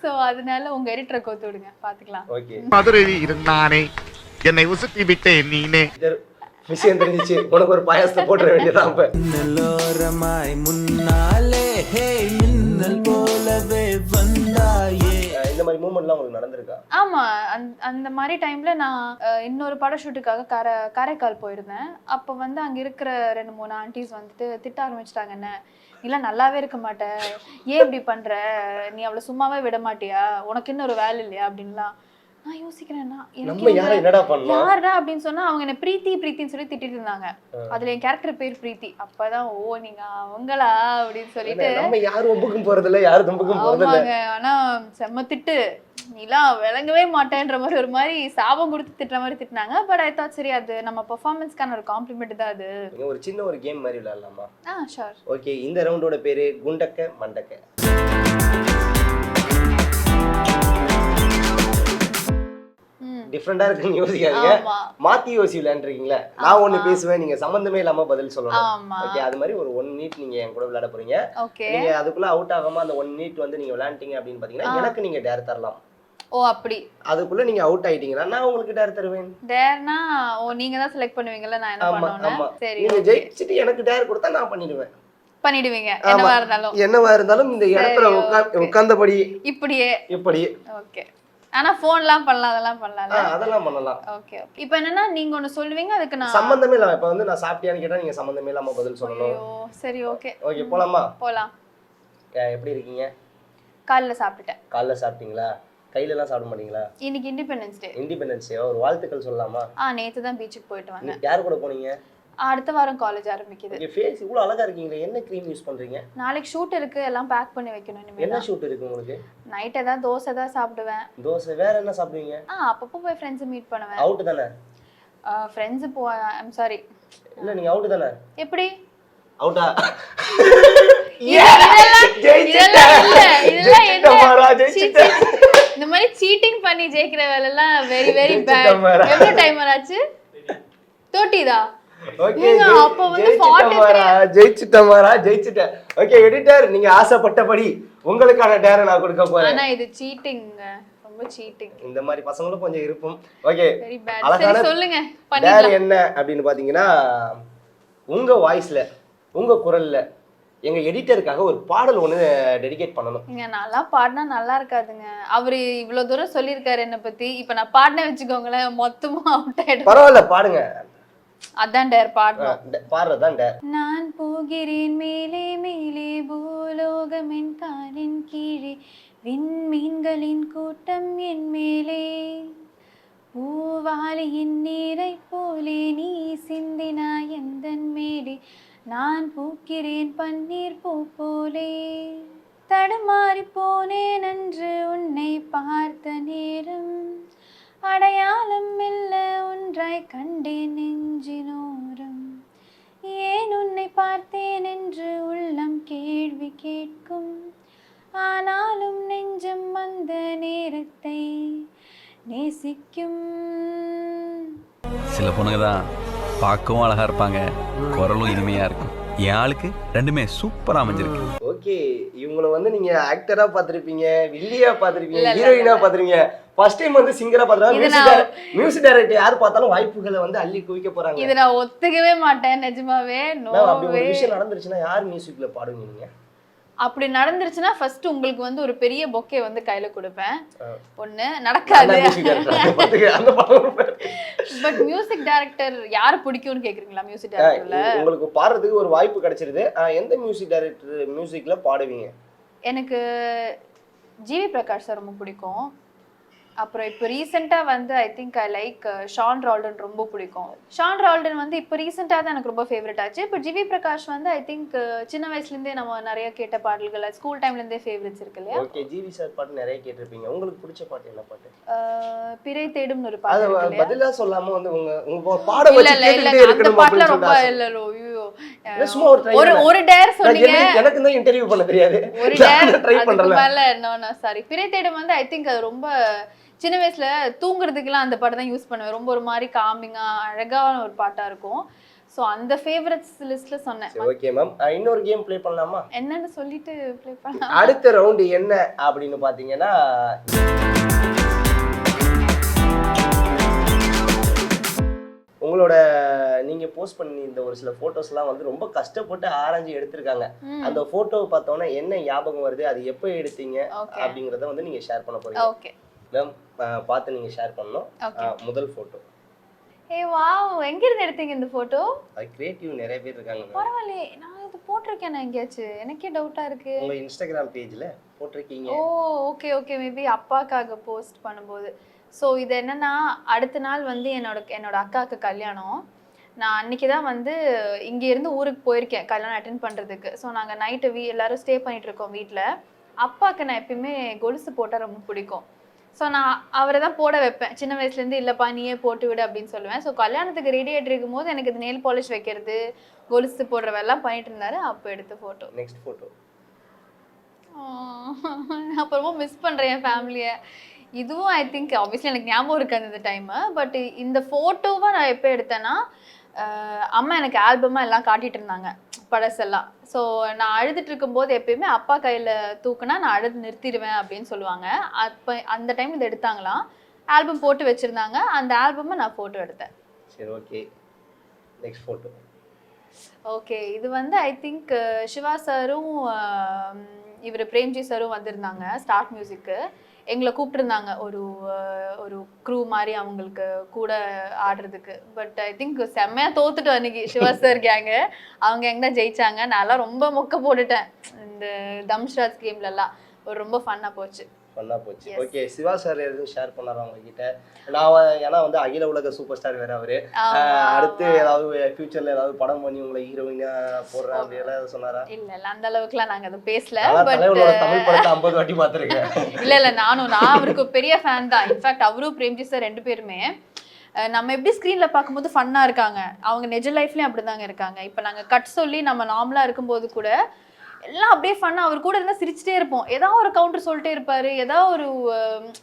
A: சோ அதனால உங்க எடிட்டரை கோத்து விடுங்க, பாத்துக்கலாம்.
D: மதுரை இருந்தானே என்னை உசுத்தி விட்டேன் நீனே.
B: விஷயம் தெரிஞ்சிச்சு, உனக்கு ஒரு பாயாசத்தை போட்டுற வேண்டியதான். இப்ப
C: நல்லோரமாய் முன்னாலே ஹே மின்னல் போலவே வந்தாயே.
B: இந்த மாதிரி மூமெண்ட்லாம் உங்களுக்கு நடந்திருக்கா?
A: ஆமா, அந்த மாதிரி டைம்ல நான் இன்னொரு பட ஷூட்டுக்காக காரைக்கால் போயிருந்தேன். அப்போ வந்து அங்க இருக்கிற 2-3 ஆண்டிஸ் வந்துட்டு திட்ட ஆரம்பிச்சிட்டாங்க. என்ன இல்ல நல்லாவே இருக்க மாட்டேன், ஏன் இப்படி பண்ற, நீ அவளை சும்மாவே விட மாட்டியா, உனக்கு இன்னொரு வேலை இல்லையா அப்படின்லாம். நான் யோசிக்கிறேன், யாருடா அப்படின்னு சொன்னா அவங்க என்ன பிரீத்தின்னு சொல்லி திட்டிட்டு இருந்தாங்க. அதுல என் கேரக்டர் பேர் பிரீத்தி. அப்பதான் ஓ நீங்க அவங்களா அப்படின்னு சொல்லிட்டு,
B: யாரும் ஒப்புக்கும் போறதில்ல, யாரும் தும்புக்கும் போறதில்ல.
A: ஆனா செம்ம திட்டு, நீலாம் விளங்கவே மாட்டேன்ற மாதிரி ஒரு மாதிரி சாபம் கொடுத்து திட்டுற மாதிரி திட்டினாங்க. பட் ஐ தாட் சரி, அது நம்ம பெர்ஃபார்மன்ஸ்க்கான ஒரு காம்ப்ளிமெண்ட் தான் அது.
B: ஒரு சின்ன ஒரு கேம் மாதிரி விளையாடலாமா?
A: ஷூர்.
B: ஓகே, இந்த ரவுண்டோட பேரு குண்டக்க மண்டக்க. டிஃபரெண்டா இருக்குன்னு யோசிக்காதீங்க, மாத்தி யோசி விளையாண்டுருக்கீங்களா. நான் ஒண்ணு பேசுவேன், நீங்க சம்பந்தமே இல்லாம பதில் சொல்லணும். ஓகே, அது மாதிரி ஒரு 1 மினிட் நீங்க என் கூட விளையாட போறீங்க. நீங்க அதுக்குள்ள அவுட் ஆகாம அந்த 1 மினிட் வந்து நீங்க விளையாண்டீங்க அப்படின்னு பாத்தீங்கன்னா எனக்கு நீங்க டேர் தரலாம்.
A: ஓ அப்படி.
B: அதுக்குள்ள நீங்க அவுட் ஆயிட்டீங்கன்னா நான் உங்களுக்கு டேர் தருவேன்.
A: டேர்னா நீங்க தான் செலக்ட் பண்ணுவீங்கல, நான் என்ன பண்ணனும்? சரி,
B: நீங்க ஜெயிச்சிட்டு எனக்கு டேர் கொடுத்தா நான் பண்ணிடுவீங்க. என்னவா இருந்தாலும் இந்த இடத்துல உட்கார்ந்தபடி இப்படி.
A: ஓகே, ஆனா போன்லாம் பண்ணலாம், அதெல்லாம் பண்ணலாம்.
B: ஓகே,
A: இப்போ என்னன்னா நீங்க ஒன்னு சொல்லுவீங்க, அதுக்கு நான்
B: சம்பந்தமே இல்லாம இப்ப வந்து நான் சாப்பிட்டியான்னு கேட்டா நீங்க சம்பந்தமே இல்லாம பதில் சொல்லணும்.
A: சரி ஓகே
B: போலாமா?
A: போலாம்.
B: எப்படி இருக்கீங்க?
A: காலைல சாப்பிட்டேன்.
B: காலைல சாப்பிட்டீங்களா? கையில எல்லாம் சாப்பிட மாட்டீங்களா?
A: இன்னைக்கு இண்டிபெண்டன்ஸ் டே.
B: ஒரு வாழ்த்துக்கள் சொல்லலாமா?
A: நேத்து தான் பீச்சுக்கு போயிட்டு வந்தேன்.
B: யார் கூட போனீங்க?
A: அடுத்த வாரம் காலேஜ் ஆரம்பிக்குது.
B: உங்க ஃபேஸ் இவ்வளவு அழகா இருக்கீங்களே, என்ன க்ரீம் யூஸ் பண்றீங்க?
A: நாளைக்கு ஷூட் இருக்கு, எல்லாம் பேக் பண்ணி வைக்கணும் இனிமே.
B: என்ன ஷூட் இருக்கு உங்களுக்கு?
A: நைட் ஏதாவது தோசை தான் சாப்பிடுவேன்.
B: தோசை வேற என்ன சாப்பிடுவீங்க?
A: அப்பப்போ போய் ஃப்ரெண்ட்ஸ் மீட் பண்ணுவேன்.
B: அவுட் தானே?
A: Friends I'm sorry.
B: இல்ல நீங்க அவுட் தானே?
A: எப்படி
B: அவுட்டா?
A: இந்த மாதிரி சீட்டிங் பண்ணி ஜெயிக்கிற வேலை எல்லாம் வெரி வெரி பேட். எவ்வளவு டைமர் ஆச்சு? 30 தான்.
B: ஓகே, அப்ப வந்து 40 ஜெயிச்சிட்டேன். ஓகே எடிட்டர், நீங்க ஆசைப்பட்டபடி உங்களுக்கான டேரை நான் கொடுக்க போறேன்.
A: ஆனா இது சீட்டிங், ரொம்ப சீட்டிங்.
B: இந்த மாதிரி பசங்களும் கொஞ்சம் இருப்போம். Okay,
A: very bad. சரி சொல்லுங்க,
B: டேர் என்ன அப்படின்னு பாத்தீங்கன்னா, உங்க வாய்ஸ்ல உங்க குரல்ல எங்க எடிட்டருக்காக ஒரு பாடல் ஒன்று டெடிகேட் பண்ணணும்.
A: நீங்க நல்லா பாடினா நல்லா இருக்காதுங்க. அவரு இவ்வளவு தூரம் சொல்லியிருக்காரு என்ன பத்தி. இப்ப நான் பாடினேன் வச்சுக்கோங்களேன், மொத்தமா அவுட் ஆயிடும்.
B: பரவாயில்ல, பாடுங்க.
A: அதான் டேர், பாடணும்.
B: பாடுறதுதான் டேர்.
A: நான் போகிறேன் மேலே மேலே, பூலோகமென் காலின் கீழே, விண்மீன்களின் கூட்டம் என் மேலே, பூவாலியின் நீரை போலே நீ சிந்தினாய் எந்தன் மேலே, நான் பூக்கிறேன் பன்னீர் பூ போலே, தடுமாறி போனேன் அன்று உன்னை பார்த்த நேரம், அடையாளம் மெல்ல ஒன்றாய் கண்டேன் நெஞ்சினோரம், ஏன் உன்னை பார்த்தேன் என்று உள்ளம் கேள்வி கேட்கும், ஆனாலும் நெஞ்சம் அந்த நேரத்தை நேசிக்கும்
F: சில பொண்ணுங்க தான் பார்க்கவும் அழகா இருப்பாங்க, குரலும் இனிமையா இருக்கும். என் ஆளுக்கு ரெண்டுமே சூப்பரா அமைஞ்சிருக்கு.
B: ஓகே, இவங்களை வந்து நீங்க ஆக்டரா பார்த்திருப்பீங்க, வில்லியா பார்த்திருப்பீங்க,
A: இல்ல, இல்ல,
B: ஹீரோயினா
A: இல்ல.
B: பார்த்திருக்கீங்க. ஃபர்ஸ்ட் டைம் வந்து சிங்கரா
A: இது
B: பார்த்தாங்க. மியூசிக் டைரக்டர் யார் பார்த்தாலும் வாய்ப்புகளை வந்து அள்ளி குவிக்க போறாங்க.
A: இதை நான் ஒத்துக்கவே மாட்டேன் நிஜமாவே.
B: மேம், அப்படி ஒரு
A: நோவே.
B: விஷயம் நடந்துருச்சுன்னா யார் மியூசிக்ல பாடுவீங்க நீங்க?
A: அப்படி நடந்துருச்சுன்னா ஃபர்ஸ்ட் உங்களுக்கு வந்து ஒரு பெரிய பொக்கே வந்து கையில கொடுப்பேன். ஒண்ணு
B: நான்
A: நடக்காது.
B: மியூசிக் டைரக்டர் பார்த்துக்க அந்த படம்.
A: பட் மியூசிக் டைரக்டர் யார் பிடிக்கும்னு கேக்குறீங்களா? மியூசிக் டைரக்டர்ல
B: உங்களுக்கு பாடுறதுக்கு ஒரு வாய்ப்பு கிடைச்சிருது. எந்த மியூசிக் டைரக்டர் மியூசிக்ல பாடுவீங்க?
A: எனக்கு ஜிவி பிரகாஷ் சார் ரொம்ப பிடிக்கும். அப்புறம் இப்போ ரீசெண்டாக வந்து I think I like Sean Roldan ரொம்ப பிடிக்கும். ஷான் ரால்டன் வந்து இப்போ ரீசெண்டாக தான் எனக்கு ரொம்ப ஃபேவரட் ஆச்சு. இப்போ ஜிவி பிரகாஷ் வந்து ஐ திங்க் சின்ன வயசுலேருந்தே நம்ம நிறைய கேட்ட பாடல்கள், ஸ்கூல் டைம்லேருந்தே ஃபேவரட்ஸ் இருக்கு இல்லையா?
B: ஓகே, ஜிவி சார் பாட்டு நிறைய கேட்டிருப்பீங்க. உங்களுக்கு பிடிச்ச பாட்டு என்ன பாட்டு?
A: பிறை தேடும்னு ஒரு
B: அது
A: பாட்டு இருக்கு இல்லையா?
B: பதிலா சொல்லாம வந்து உங்க பாட
A: இல்ல
B: வச்சு
A: இல்ல இல்ல
B: கேட்டுட்டே
A: அந்த
B: இருக்கணும்
A: பாட்டுல
B: அப்படின்னு
A: ரொம்ப
B: சொல்லிட்டு
A: இல்ல ஐயோ
B: சும்மா ஒரு try
A: ஒரு
B: பண்ணேன்.
A: ஒரு டேர் சொன்னீங்க.
B: எனக்கு தான் இன்டர்வியூ பண்ண தெரியாது.
A: ஒரு டேர்
B: ட்ரை
A: அதுக்கு
B: பண்றல.
A: மேல நோ சாரி. பிறை தேடும் வந்து ஐ திங்க் அது ரொம்ப சின்ன வயசுல தூங்குறதுக்குலாம் அந்த பாட்டு தான் யூஸ் பண்ணுவேன். ரொம்ப ஒரு மாதிரி காமிங்கா அழகான ஒரு பாட்டா இருக்கும். ஸோ அந்த ஃபேவரட்ஸ் லிஸ்ட்ல சொன்னேன்.
B: ஓகே மேம், இன்னொரு கேம் ப்ளே பண்ணலாமா?
A: என்னன்னு சொல்லிட்டு ப்ளே பண்ணலாம்.
B: அடுத்த ரவுண்ட் என்ன அப்படின்னு பாத்தீங்கன்னா, உங்களோட நீங்க போஸ்ட் பண்ணி இந்த ஒரு சில போட்டோஸ்லாம் வந்து ரொம்ப கஷ்டப்பட்டு ஆராய்ஞ்சு எடுத்திருக்காங்க. அந்த போட்டோவை பார்த்தோன்னா என்ன ஞாபகம் வருது, அது எப்போ எடுத்தீங்க
A: ஓகே
B: அப்படிங்கறத வந்து நீங்க ஷேர் பண்ண போறீங்க.
A: ஓகே
B: மேம், பார்த்து நீங்க ஷேர் பண்ணணும்.
A: ஓகே.
B: முதல் போட்டோ.
A: ஏய் வாவ், எங்க இருந்து எடுத்தீங்க இந்த போட்டோ?
B: அது கிரியேட்டிவ் நிறைய பேர் இருக்காங்க மேம்.
A: பரவாயில்லையே, நான் இது போட்டிருக்கேன் எங்கேயாச்சும், எனக்கே டவுட்டா இருக்கு.
B: உங்க இன்ஸ்டாகிராம் பேஜ்ல போட்டிருக்கீங்க.
A: ஓ ஓகே ஓகே, மேபி அப்பாக்காக போஸ்ட் பண்ணும்போது. ஸோ இது என்னன்னா, அடுத்த நாள் வந்து என்னோட அக்காவுக்கு கல்யாணம். நான் அன்னைக்கு தான் வந்து இங்கேருந்து ஊருக்கு போயிருக்கேன் கல்யாணம் அட்டென்ட் பண்ணுறதுக்கு. ஸோ நாங்கள் நைட்டு எல்லாரும் ஸ்டே பண்ணிட்டு இருக்கோம் வீட்டில். அப்பாவுக்கு நான் எப்பயுமே கொலுசு போட்டால் ரொம்ப பிடிக்கும். ஸோ நான் அவரை தான் போட வைப்பேன் சின்ன வயசுலேருந்து. இல்லைப்பா நீயே போட்டு விடு அப்படின்னு சொல்லுவேன். ஸோ கல்யாணத்துக்கு ரெடி ஆகிட்டு இருக்கும் போது எனக்கு இது நெயில் பாலிஷ் வைக்கிறது, கொலுசு போடுறவெல்லாம் பண்ணிட்டு இருந்தாரு. அப்போ எடுத்த ஃபோட்டோ.
B: Next photo.
A: அப்புறமா மிஸ் பண்ணுறேன் என் ஃபேமிலியை. இதுவும் ஐ திங்க் ஆப்வியஸ்லி எனக்கு ஞாபகம் இருக்காது இந்த டைமு. பட் இந்த ஃபோட்டோவை நான் எப்போ எடுத்தேன்னா, அம்மா எனக்கு ஆல்பமாக எல்லாம் காட்டிகிட்டு இருந்தாங்க பழசெல்லாம். ஸோ நான் அழுதுட்டு இருக்கும்போது எப்பயுமே அப்பா கையில் தூக்குனா நான் அழுது நிறுத்திடுவேன் அப்படின்னு சொல்லுவாங்க. அப்போ அந்த டைம் இதை எடுத்தாங்களாம், ஆல்பம் போட்டு வச்சுருந்தாங்க. அந்த ஆல்பமை நான் ஃபோட்டோ எடுத்தேன்.
B: சரி, ஓகே. Next photo.
A: ஓகே, இது வந்து ஐ திங்க் சிவா சாரும் இவர் பிரேம்ஜி சாரும் வந்திருந்தாங்க ஸ்டார்ட் மியூசிக்கு. எங்களை கூப்பிட்டுருந்தாங்க ஒரு க்ரூ மாதிரி அவங்களுக்கு கூட ஆடுறதுக்கு. பட் ஐ திங்க் செம்மையாக தோத்துட்டோம் அன்றைக்கி சிவா சார் கேங்கு. அவங்க எங்கே ஜெயிச்சாங்க. நான்லாம் ரொம்ப மொக்க போட்டுட்டேன் இந்த தம்ஷ்ராஜ் கேம்லலாம். ஒரு ரொம்ப ஃபன்னாக போச்சு.
B: ஃபன்னாக போச்சு. ஓகே, சிவா சார் எதுவும் ஷேர் பண்ணாரா உங்ககிட்ட? ஏன்னா வந்து அகில உலக சூப்பர் ஸ்டார் வேறு அவர். அடுத்து ஏதாவது ஃபியூச்சரில் ஏதாவது படம் பண்ணி உங்களை ஹீரோயினாக போடுறேன் அப்படி எல்லாம் சொன்னாரா?
A: இல்லை அந்த அளவுக்குலாம் நாங்கள் அதை பேசல.
B: தலைவரோட தமிழ் படத்தை 50 வாட்டி பார்த்துருக்கேன்.
A: இல்லை நான் அவருக்கு பெரிய ஃபேன் தான். இன்ஃபேக்ட் அவரும் பிரேம்ஜி சார் 2 பேருமே நம்ம எப்படி ஸ்க்ரீனில் பார்க்கும்போது ஃபன்னாக இருக்காங்க, அவங்க நிஜ லைஃப்லேயும் அப்படி தாங்க இருக்காங்க. இப்போ நாங்கள் கட் சொல்லி நம்ம நார்மலாக இருக்கும்போது கூட எல்லாம் அப்படியே ஃபன்னாக அவர் கூட இருந்தால் சிரிச்சுட்டே இருப்போம். ஏதாவது ஒரு கவுண்டர் சொல்லிட்டே இருப்பார், ஏதாவது ஒரு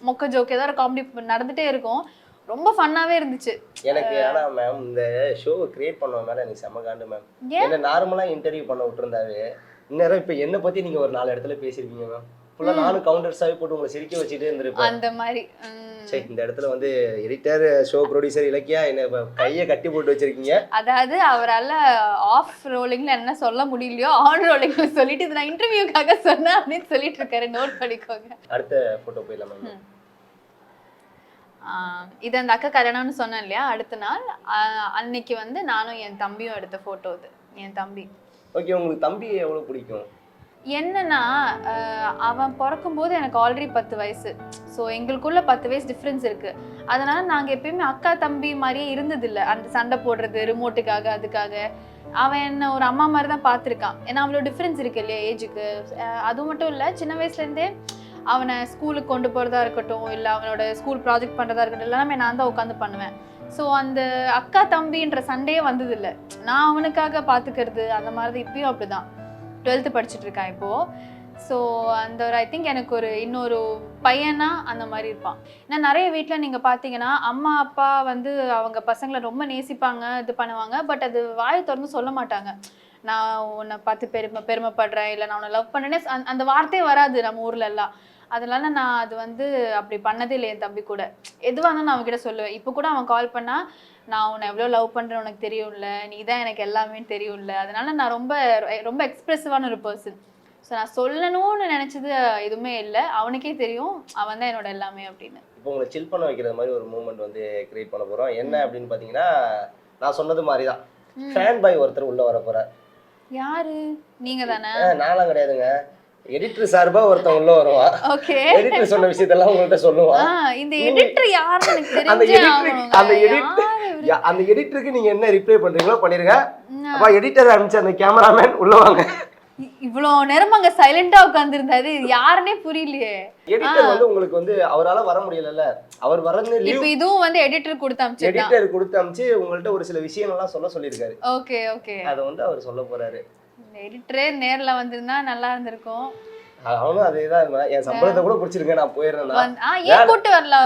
A: மொக்க ஜோக், ஏதாவது ஒரு காமெடி நடந்துகிட்டே இருக்கும். ரொம்ப ஃபன்னாகவே இருந்துச்சு
B: எனக்கு. ஆனால் மேம், இந்த ஷோவை கிரியேட் பண்ண மேலே எனக்கு செம்ம காண்டு மேம். என்ன நார்மலாக இன்டர்வியூ பண்ண விட்டுருந்தாரு, இந்நேரம் இப்போ என்னை பற்றி நீங்கள் ஒரு 4 இடத்துல பேசியிருக்கீங்க மேம். ஃபுல்லாக 4 கவுண்டர்ஸாகவே போட்டு உங்களை சிரிக்க வச்சுட்டே இருந்திருப்பேன்
A: அந்த மாதிரி.
B: சரி, இந்த இடத்துல வந்து எடிட்டர், ஷோ ப்ரொடியூசர் இலக்கியா என்ன கையை கட்டி போட்டு வச்சிருக்கீங்க.
A: அதாவது அவரால் ஆஃப் ரோலிங்ல என்ன சொல்ல முடியலையோ ஆன் ரோலிங்ல சொல்லிட்டு இது நான் இன்டர்வியூக்காக சொன்னேன் அப்படின்னு சொல்லிட்டு இருக்காரு. நோட் பண்ணிக்கோங்க.
B: அடுத்த போட்டோ போயிடலாம் மேம்.
A: இது அந்த அக்கா கல்யாணம்னு சொன்னேன் இல்லையா, அடுத்த நாள் அன்னைக்கு வந்து நானும் என் தம்பியும் எடுத்த ஃபோட்டோ. இது என் தம்பி.
B: ஓகே, உங்களுக்கு தம்பி எவ்வளோ பிடிக்கும்?
A: என்னன்னா அவன் பிறக்கும்போது எனக்கு ஆல்ரெடி 10 வயசு. ஸோ எங்களுக்குள்ள 10 வயசு டிஃப்ரென்ஸ் இருக்குது. அதனால் நாங்கள் எப்பயுமே அக்கா தம்பி மாதிரியே இருந்ததில்லை. அந்த சண்டை போடுறது ரிமோட்டுக்காக அதுக்காக. அவன் என்ன ஒரு அம்மா மாதிரி தான் பார்த்துருக்கான். ஏன்னா அவ்வளோ டிஃப்ரென்ஸ் இருக்கு இல்லையா ஏஜுக்கு. அது மட்டும் இல்லை, சின்ன வயசுலேருந்தே அவனை ஸ்கூலுக்கு கொண்டு போகிறதா இருக்கட்டும், இல்லை அவனோட ஸ்கூல் ப்ராஜெக்ட் பண்ணுறதா இருக்கட்டும், எல்லாமே நான் தான் உட்காந்து பண்ணுவேன். ஸோ அந்த அக்கா தம்பின்ற சண்டையே வந்ததில்லை. நான் அவனுக்காக பார்த்துக்கிறது அந்த மாதிரி தான். இப்பயும் அப்படி தான். 12th படிச்சுட்டு இருக்கான் இப்போது. ஸோ அந்த ஒரு ஐ திங்க் எனக்கு ஒரு இன்னொரு பையனா அந்த மாதிரி இருப்பான். ஏன்னா நிறைய வீட்டில் நீங்கள் பார்த்தீங்கன்னா அம்மா அப்பா வந்து அவங்க பசங்களை ரொம்ப நேசிப்பாங்க, இது பண்ணுவாங்க. பட் அது வாயை திறந்து சொல்ல மாட்டாங்க. நான் உன்னை பார்த்து பெருமைப்படுறேன், இல்லை நான் உன்னை லவ் பண்ணேனே அந்த வார்த்தையே வராது நம்ம ஊர்ல எல்லாம். அதனால நான் அது வந்து அப்படி பண்ணதே இல்லை என் தம்பி கூட. எதுவாக இருந்தாலும் நான் அவன்கிட்ட சொல்லுவேன். இப்போ கூட அவன் கால் பண்ணா, நான் உன்னை எவ்வளோ லவ் பண்ணுறேன்னு உனக்கு தெரியும்ல, நீ தான் எனக்கு எல்லாமே தெரியும்ல. அதனால நான் ரொம்ப ரொம்ப எக்ஸ்பிரசிவான ஒரு பர்சன். ஸோ நான் சொல்லணும்னு நினச்சது எதுவுமே இல்லை. அவனுக்கே தெரியும் அவன் தான் என்னோட எல்லாமே அப்படின்னு.
B: இப்போ உங்களை சில் பண்ண வைக்கிற மாதிரி ஒரு மூமெண்ட் வந்து கிரியேட் பண்ண போகிறோம். என்ன அப்படின்னு பார்த்தீங்கன்னா, நான் சொன்னது மாதிரி தான் ஃபேன் பாய் ஒருத்தர் உள்ளே வர போகிறார்.
A: யாரு? நீங்க தானே?
B: நான்லாம் கிடையாதுங்க. எடிட்டர் சார்பா ஒருத்தன் உள்ள வருவான்.
A: ஓகே.
B: எடிட்டர் சொன்ன விஷயத்தெல்லாம் உங்கள்கிட்ட சொல்லுவான்.
A: இந்த எடிட்டர் யாருன்னு எனக்கு தெரிஞ்சு
B: அந்த எடிட்டருக்கு நீங்க என்ன ரிப்ளை பண்றீங்களோ பண்ணிருங்க. அப்பா எடிட்டர் அனுப்பிச்ச அந்த கேமராமேன் உள்ள வாங்க.
A: இவ்வளோ நேரம் அங்க சைலண்டா உட்கார்ந்துருந்தாரு, யாருன்னே புரியலையே.
B: எடிட்டர் வந்து உங்களுக்கு வந்து அவரால வர முடியலல்ல, அவர் வரது
A: இப்போ இதுவும் வந்து எடிட்டர் கொடுத்து அனுப்பிச்சு
B: எடிட்டர் கொடுத்து அனுப்பிச்சு உங்கள்ட்ட ஒரு சில விஷயங்கள்லாம் சொல்லியிருக்காரு.
A: Okay okay.
B: அதை வந்து அவர் சொல்ல போறாரு.
A: எடிட்டரே நேர்ல வந்திருந்தா நல்லா இருந்திருக்கும்.
B: அவனும் அதேதான், என் சம்பளத்தை கூட பிடிச்சிருக்கேன் நான் போயிடுறேன்,
A: ஏன் கூட்டு வரல,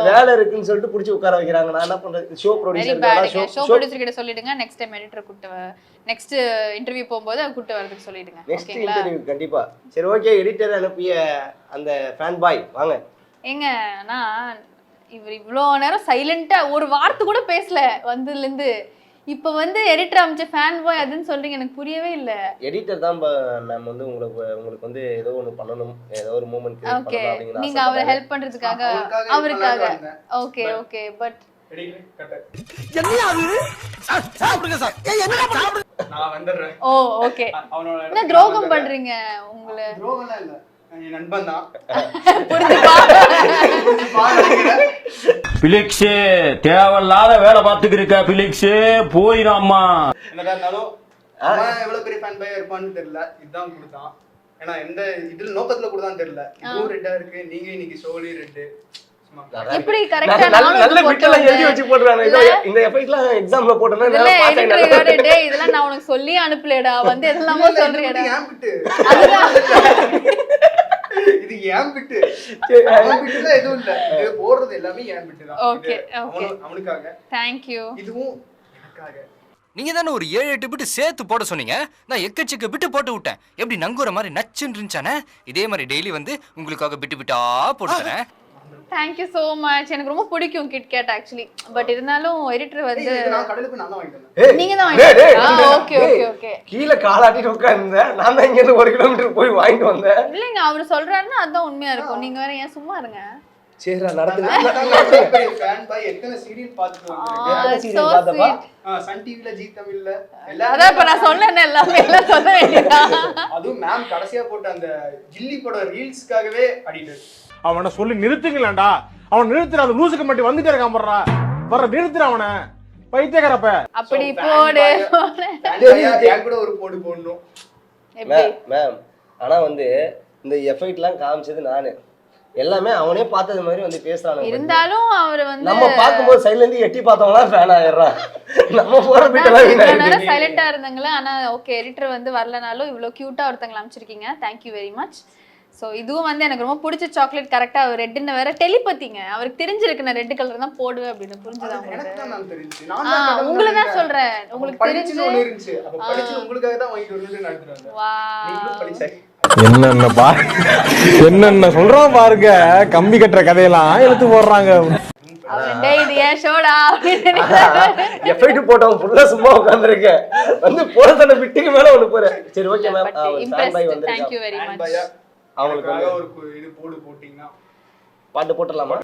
B: வேலை இருக்குன்னு சொல்லிட்டு பிடிச்சி உட்கார வைக்கிறாங்க. நான் என்ன பண்றது? ஷோ ப்ரொடியூசர்
A: கிட்ட சொல்லிடுங்க நெக்ஸ்ட் டைம் எடிட்டர் கூட்டு நெக்ஸ்ட் இன்டர்வியூ போகும்போது கூட்டு வரதுக்கு சொல்லிடுங்க.
B: நெக்ஸ்ட் இன்டர்வியூ கண்டிப்பா. சரி ஓகே, எடிட்டர் அனுப்பிய அந்த ஃபேன் பாய் வாங்க.
A: ஏங்க நான் இவர் இவ்வளோ நேரம் சைலண்டா ஒரு வார்த்தை கூட பேசல வந்ததுல இருந்து. இப்போ வந்து எடிட்டர் அமைச்ச ஃபேன் பாய் அதுன்னு சொல்றீங்க, எனக்கு புரியவே இல்லை.
B: எடிட்டர் தான் மேம் வந்து உங்களுக்கு வந்து ஏதோ ஒன்று பண்ணணும், ஏதோ ஒரு மூமெண்ட் கிரியேட்
A: பண்ணனும்
B: அப்படிங்கறது.
A: நீங்க அவரை ஹெல்ப் பண்றதுக்காக அவருக்காக. Okay okay. பட்
D: என்னையா அது? சாப்பிடுங்க சார். என்னடா சாப்பிடு?
G: நான் வந்துறேன்.
A: ஓ ஓகே. என்ன துரோகம் பண்றீங்க? உங்களை
G: துரோகம்லாம் இல்ல, என் நண்பன் தான்.
E: பிலிக்ஸே தேவையில்லாத வேலை பார்த்துக்கிருக்க பிலிக்ஸே, போயிடாமா.
G: என்னதான் இருந்தாலும் அவன் எவ்வளவு பெரிய ஃபேன் பாயா இருப்பான்னு தெரியல. இதுதான் கொடுத்தான். ஏன்னா எந்த இதுல நோக்கத்துல கொடுத்தான்னு தெரியல. இதுவும் ரெட்டா இருக்கு, நீங்க இன்னைக்கு சோலி ரெட்டு.
A: இப்படி கரெக்ட்டா
B: நல்ல பிட்டெல்லாம் எழுதி வச்சு போடுறாங்க. இந்த எஃபெக்ட்லாம் எக்ஸாம்ல போட்டேன்னா
A: இதெல்லாம் நான் உனக்கு சொல்லி அனுப்பலடா, வந்து எல்லாமே சொல்றியடா.
G: ஏன் பிட்டு இது ஏன் பிட்டு, அவன் பிட்டுல எதுவும் இல்ல, இது போடுறது எல்லாமே ஏன் பிட்டு தான்.
A: Okay okay.
G: அவனுக்காக
A: थैंक यू.
G: இதுவும் எனக்காக.
F: நீங்க தானே ஒரு 7-8 பிட்டு சேர்த்து போட சொன்னீங்க. நான் எக்கச்சக்க பிட்டு போட்டு விட்டேன். எப்படி நங்குற மாதிரி நச்சுன்னு இருந்துச்சானே, இதே மாதிரி டெய்லி வந்து உங்களுக்காக பிட்டு பிட்டா போட்டு தரேன்.
A: Thank you so much. எனக்கு ரொம்ப பிடிக்கும் கிட்கேட் ஆக்சுவலி. பட் இருந்தாலும் எடிட்டர் வந்து
G: நான் கடையில நான் தான் வாங்கிட்டேன்.
A: நீங்க தான் வாங்கிட்டீங்க. Okay okay okay.
B: கீழ காலாட்டிட்டு உட்கார்ந்தேன். நான் தான் இங்க இருந்து 1 கிலோமீட்டர் போய் வாங்கிட்டு வந்தேன்.
A: இல்லங்க, அவர் சொல்றாருன்னா அதான் உண்மையா இருக்கும். நீங்க வேற ஏன் சும்மா இருங்க.
B: சரிடா நடந்து
G: ஃபேன் பாய் எத்தனை சீரியல் பார்த்துட்டு வந்திருக்கேன்.
B: சீரியல் பார்த்தப்பா
G: சன் டிவில, ஜி தமிழ்ல
A: அதான் இப்ப நான் சொன்னேன் எல்லாமே எல்லாம் சொல்ல வேண்டியதா.
G: அதுவும் மேம் கடைசியா போட்ட அந்த கில்லி படம் ரீல்ஸ்க்காகவே அடிக்டட்.
H: அவனை சொல்லி நிறுத்துங்களேன்டா, அவன் நிறுத்துற, அந்த லூசுக்கு மட்டும் வந்துட்டே இருக்கான் போடுறா, வர நிறுத்துற அவனை, பைத்தியக்காரப்ப.
A: அப்படி போடு
G: என் கூட ஒரு போடு போடணும்
B: மேம். ஆனா வந்து இந்த எஃபெக்ட்லாம் காமிச்சது நானு, எல்லாமே அவனே பார்த்தது மாதிரி வந்து பேசுறானுங்க.
A: இருந்தாலும் அவர் வந்து
B: நம்ம பாக்கும்போது சைலண்ட்லி எட்டி பார்த்தவங்களா ஃபேன் ஆயிடுறான். நம்ம போற பிட்டெல்லாம் வீணாயிடுது.
A: சைலண்டா இருந்தாங்களே. ஆனா ஓகே, எடிட்டர் வந்து வரலனாலும் இவ்வளவு கியூட்டா ஒருத்தங்கள அமைச்சிருக்கீங்க. Thank you very much. So இதுவும் வந்து எனக்கு ரொம்ப பிடிச்ச சாக்லேட். கரெக்டாக ரெட்டுன்னு வேற டெலிபதிங்க, அவருக்கு தெரிஞ்சிருக்கு நான் ரெட் கலர் தான் போடுவேன் அப்படின்னு. புரிஞ்சுதா உங்களுக்கு? உங்களை தான் சொல்றேன், உங்களுக்கு தெரிஞ்சு
G: உங்களுக்காக தான் வாங்கிட்டு வந்து நடத்துறாங்க.
H: என்னென்ன சொல்றோம் பாருங்க, கம்பி கட்டுற கதையெல்லாம் எடுத்து போடுறாங்க.
A: இது ஏன் ஷோடா
B: எஃபெக்ட் போட்டவன் ஃபுல்லா சும்மா உட்கார்ந்திருக்கேன், வந்து போறதோட பிட்டுக்கு மேல ஒண்ணு போறேன். சரி ஓகே மேம், ஃபேன் பாய் வந்திருக்காங்க.
A: Thank you very much.
B: அவங்களுக்கு
G: ஒரு இது போடு போட்டீங்கன்னா
B: பாட்டு போட்டுடலாமா?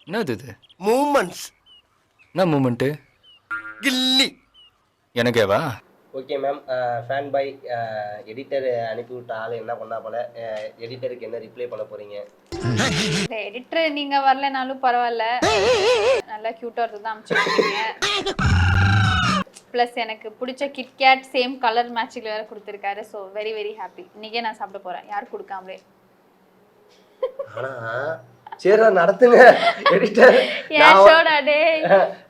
F: என்னது இது?
D: மூமெண்ட்ஸ்.
F: என்ன மூமெண்ட்டு?
D: கில்லி.
F: எனக்கேவா?
B: Okay ma'am, fan boy editor அனுப்பி விட்ட ஆள் என்ன பண்ணா போல, எடிட்டருக்கு என்ன ரிப்ளை பண்ண போறீங்க?
A: எடிட்டர் நீங்க வரலனாலும் பரவாயில்ல, நல்லா கியூட்டா இருந்து தான் அனுப்பிச்சிருக்கீங்க. ப்ளஸ் எனக்கு பிடிச்ச கிட்கேட் சேம் கலர் மேட்சிங்ல வேற கொடுத்துருக்காரு. So very very happy. இன்னைக்கே நான் சாப்பிட போறேன், யார் கொடுக்காமலே.
B: ஆனா சரிடா நடத்துங்க எடிட்டர்.
A: ஏன் ஷோடா டேய்.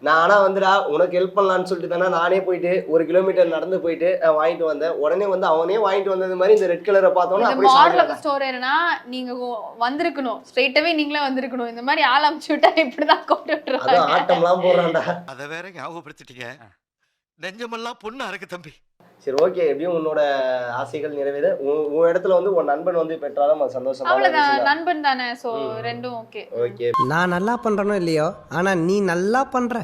B: நானா வந்துடா உனக்கு ஹெல்ப் பண்ணலான்னு சொல்லிட்டு தானே நானே போயிட்டு 1 கிலோமீட்டர் நடந்து போயிட்டு வாங்கிட்டு வந்தேன். உடனே வந்து அவனே வாங்கிட்டு வந்தது மாதிரி இந்த ரெட் கலரை பார்த்தோன்னா
A: இந்த
B: அப்படியே
A: மாடல்
B: சாப்பிடலாம்.
A: ஆஃப் ஸ்டோரி என்னன்னா நீங்க வந்திருக்கணும், ஸ்ட்ரைட்டாவே நீங்களே வந்திருக்கணும். இந்த மாதிரி ஆள் அமுச்சு விட்டா இப்படிதான் கொண்டு
B: அதான்
A: விட்டுருவாங்க.
B: ஆட்டம்லாம் போடுறான்டா.
D: அதை வேற ஞாபகப்படுத்திட்டீங்க. நெஞ்சமெல்லாம் பொண்ணு அறக்கு தம்பி.
B: சரி ஓகே, எப்படியும் உன்னோட ஆசைகள் நிறைவேற உன் இடத்துல வந்து உன் நண்பன் வந்து பெற்றாலும் அது சந்தோஷமா
A: அவ்வளவுதான், நண்பன் தானே. சோ ரெண்டும் ஓகே.
B: ஓகே.
I: நான் நல்லா பண்றனோ இல்லையோ, ஆனா நீ நல்லா பண்ற.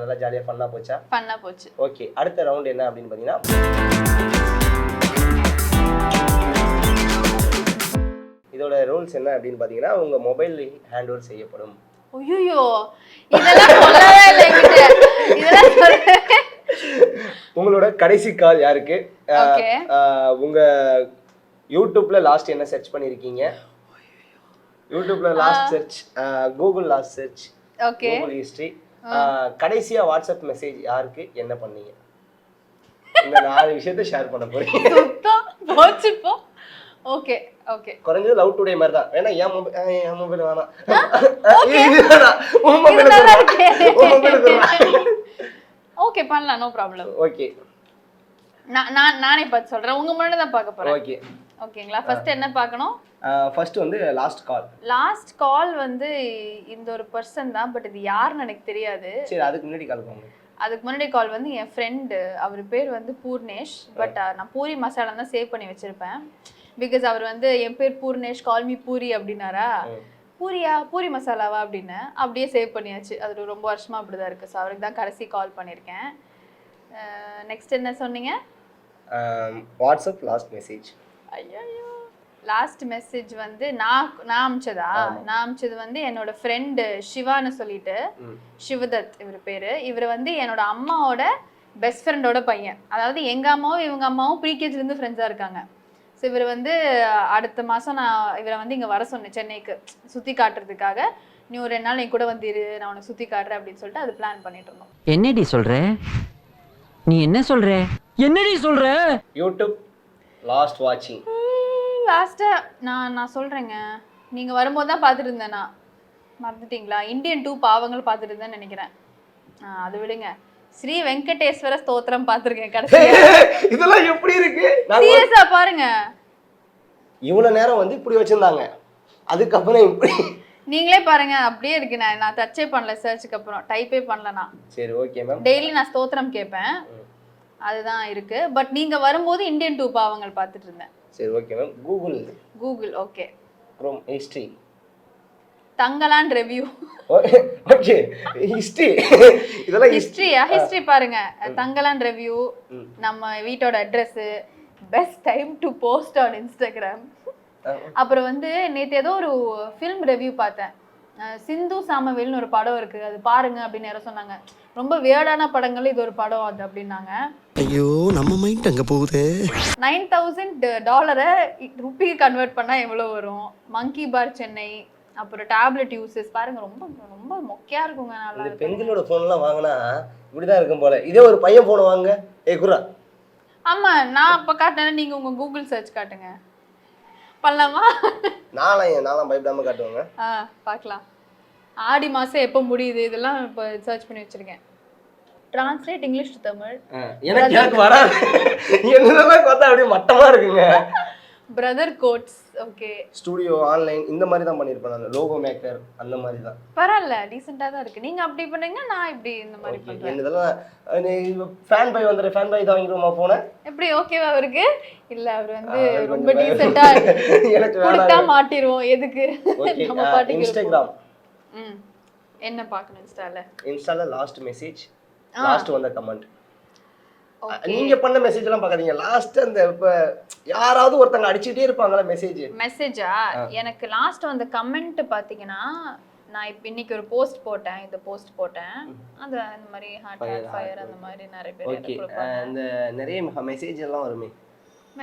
B: நல்லா ஜாலியா ஃபன்னா போச்சா?
A: பண்ணா போச்சு.
B: ஓகே, அடுத்த ரவுண்ட் என்ன அப்படின்னு பாத்தீங்கன்னா, இதோட ரூல்ஸ் என்ன அப்படின்னு பாத்தீங்கன்னா, உங்க மொபைல் ஹேண்ட் ஓவர் செய்யப்படும்.
A: ஐயோ, இதெல்லாம் சொல்லவே இல்லை என்கிட்ட. இதெல்லாம் சொல்லவே.
B: உங்களோட கடைசி கால் யாருக்கு?
A: ஓகே.
B: உங்க யூடியூப்ல லாஸ்ட் என்ன சர்ச் பண்ணிருக்கீங்க? யூடியூப்ல last search, Google last search,
A: okay.
B: Google history, கடைசியா வாட்ஸ்அப் மெசேஜ் யாருக்கு என்ன பண்ணீங்க? இந்த 4 விஷயத்தை ஷேர் பண்ண போறீங்க.
A: சுத்தம் போச்சு போ. Okay okay.
B: குறைஞ்சது லவ் டுடே மாதிரி தான். வேணா என் மொபைல் வேணாம்.
A: ஓகே பண்ணலாம், நோ ப்ராப்ளம்.
B: ஓகே
A: நானே பார்த்து சொல்றேன். உங்க முன்னாடி தான் பார்க்க போறேன்.
B: ஓகே
A: ஓகேங்களா? ஃபர்ஸ்ட் என்ன பார்க்கணும்?
B: ஃபர்ஸ்ட் வந்து லாஸ்ட் கால்.
A: லாஸ்ட் கால் வந்து இந்த ஒரு பர்சன் தான், பட் இது யாருன்னு எனக்கு தெரியாது.
B: சரி, அதுக்கு முன்னாடி கால் பண்ணுங்க.
A: அதுக்கு முன்னாடி கால் வந்து என் ஃப்ரெண்டு, அவர் பேர் வந்து பூர்ணேஷ். பட் நான் பூரி மசாலா தான் சேவ் பண்ணி வச்சிருப்பேன். பிகாஸ் அவர் வந்து என் பேர் பூர்ணேஷ், கால் மீ பூரி அப்படின்னாரா. பூரியா, பூரி மசாலாவா அப்படின்னு அப்படியே சேவ் பண்ணியாச்சு. அது ரொம்ப வருஷமா அப்படிதான் இருக்கு. ஸோ அவருக்கு தான் கடைசி கால் பண்ணியிருக்கேன். நெக்ஸ்ட் என்ன சொன்னீங்க?
B: WhatsApp last message.
A: ஐயோ, லாஸ்ட் மெசேஜ் வந்து நான் அமிச்சதா? நான் அமிச்சது வந்து என்னோட ஃப்ரெண்டு சிவான்னு சொல்லிட்டு, சிவதத் இவர் பேரு. இவர் வந்து என்னோட அம்மாவோட பெஸ்ட் ஃப்ரெண்டோட பையன். அதாவது எங்க அம்மாவும் இவங்க அம்மாவும் ப்ரீகேஜிலேருந்து ஃப்ரெண்ட்ஸாக இருக்காங்க. ஸோ இவர் வந்து அடுத்த மாதம் நான் இவரை வந்து இங்கே வர சொன்னேன் சென்னைக்கு சுற்றி காட்டுறதுக்காக. நீ ஒரு 2 நாள் என் கூட வந்து இரு, நான் உனக்கு சுற்றி காட்டுறேன் அப்படின்னு சொல்லிட்டு அது பிளான் பண்ணிட்டு இருந்தோம்.
I: என்னடி சொல்ற? நீ என்ன சொல்ற? என்னடி சொல்ற?
B: யூடியூப் லாஸ்ட் வாட்சிங்.
A: லாஸ்ட்டாக நான் சொல்கிறேங்க, நீங்கள் வரும்போது தான் பார்த்துட்டு இருந்தேன். நான் மறந்துட்டீங்களா? இந்தியன் 2 பாவங்கள் பார்த்துட்டு இருந்தேன்னு நினைக்கிறேன். அது விடுங்க, ஸ்ரீ வெங்கடேஸ்வர ஸ்தோத்திரம் பார்த்துருக்கேன் கடைசியா.
B: இதெல்லாம் எப்படி இருக்கு?
A: சீரியஸா பாருங்க.
B: இவ்வளவு நேரம் வந்து இப்படி வச்சிருந்தாங்க, அதுக்கப்புறம் இப்படி.
A: நீங்களே பாருங்க, அப்படியே இருக்கு. நான் டச்சே பண்ணல, சர்ச்சுக்கு அப்புறம் டைப்பே பண்ணல நான்.
B: சரி ஓகே மேம்.
A: டெய்லி நான் ஸ்தோத்திரம் கேட்பேன், அதுதான் இருக்கு. பட் நீங்க வரும்போது இந்தியன் 2 பாவங்கள் பார்த்துட்டு இருந்தேன்.
B: சரி okay ma'am. Google
A: okay.
B: Chrome history,
A: Thangalaan review.
B: Okay history. இதெல்லாம்
A: ஹிஸ்டரியா? ஹிஸ்டரி பாருங்க, தங்கலான் ரிவ்யூ, நம்ம வீட்டோட address, best time to post on Instagram. அப்புறம் வந்து நேற்று ஏதோ ஒரு ஃபிலிம் ரிவ்யூ பார்த்தேன், சிந்து சாமவேல்னு ஒரு படம் இருக்கு, அது பாருங்க அப்படின்னு யாரோ சொன்னாங்க. ரொம்ப வியர்டான படங்கள் இது ஒரு படம் அது அப்படின்னாங்க.
C: ஐயோ நம்ம மைண்ட் அங்க போகுது.
A: $9,000 ருப்பிக்கு கன்வெர்ட் பண்ணா எவ்வளவு வரும்? மங்கி பார் சென்னை, அப்புறம் டேப்லெட் யூசஸ் பாருங்க, ரொம்ப ரொம்ப மொக்கையா இருக்குங்க. நல்லா
B: இந்த பெண்களோட போன்லாம் வாங்கினா இப்படிதான் இருக்கும் போல. இதே ஒரு பையன் போன வாங்க, குரா.
A: ஆமா, நான் அப்ப காட்டினேன், நீங்க உங்க கூகுள் சர்ச் காட்டுங்க. பண்ணலாமா?
B: நான்லாம் பயப்படாம காட்டுவாங்க.
A: பார்க்கலாம். ஆடி மாசம் எப்போ முடியுது இதெல்லாம் இப்போ சர்ச் பண்ணி வச்சிருக்கேன். Translate English to Tamil.
B: எனக்கு வராது. என்னதெல்லாம் பார்த்தா அப்படியே மட்டமா இருக்குங்க.
A: Brother quotes. Okay.
B: Studio online இந்த மாதிரி தான் பண்ணிருப்பேன் நான். லோகோ மேக்கர் அந்த மாதிரி தான்.
A: பரவாயில்ல, டீசெண்டா தான் இருக்கு. நீங்க அப்படி பண்ணீங்க, நான் இப்படி இந்த மாதிரி பண்றேன்.
B: என்னதெல்லாம் ஃபேன் பை வந்தற ஃபேன் பை தான் வாங்கிடுவோமா போனே.
A: எப்படி ஓகேவா இருக்கு? இல்ல அவர் வந்து ரொம்ப டீசெண்டா எனக்கு கொடுத்தா மாட்டிடுவோம். எதுக்கு? நம்ம பாட்டுக்கு
B: இன்ஸ்டாகிராம்.
A: என்ன பார்க்கணும் இன்ஸ்டால
B: லாஸ்ட் மெசேஜ், லாஸ்ட் வந்த கமெண்ட். நீங்க பண்ண மெசேஜ் எல்லாம் பார்க்காதீங்க. லாஸ்ட் அந்த இப்ப யாராவது ஒருத்தங்க அடிச்சிட்டே இருப்பாங்கல மெசேஜா.
A: எனக்கு லாஸ்ட் வந்த கமெண்ட் பாத்தீங்கன்னா, நான் இப்ப இன்னைக்கு ஒரு போஸ்ட் போட்டேன், இந்த போஸ்ட் போட்டேன், அந்த இந்த மாதிரி ஹார்ட் ஃபயர் அந்த மாதிரி நிறைய பேர் எனக்கு கொடுப்பாங்க.
B: அந்த நிறைய மெசேஜ் எல்லாம் வருமே.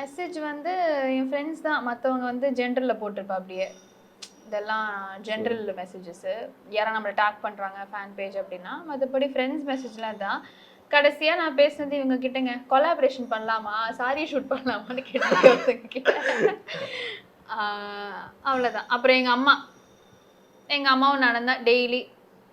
A: மெசேஜ் வந்து என் ஃப்ரெண்ட்ஸ் தான், மற்றவங்க வந்து ஜென்ரலில் போட்டிருப்பா. அப்படியே இதெல்லாம் ஜென்ரல் மெசேஜஸ். யாரா நம்மளை டேக் பண்ணுறாங்க ஃபேன் பேஜ் அப்படின்னா. மற்றபடி ஃப்ரெண்ட்ஸ் மெசேஜ்லாம் தான். கடைசியாக நான் பேசுனது இவங்க கிட்டங்க, கொலாபரேஷன் பண்ணலாமா, சாரி ஷூட் பண்ணலாமான்னு கேட்டேன் கிட்ட. அவ்வளோதான். அப்புறம் எங்கள் அம்மா எங்கள் அம்மாவும் நானும் தான் டெய்லி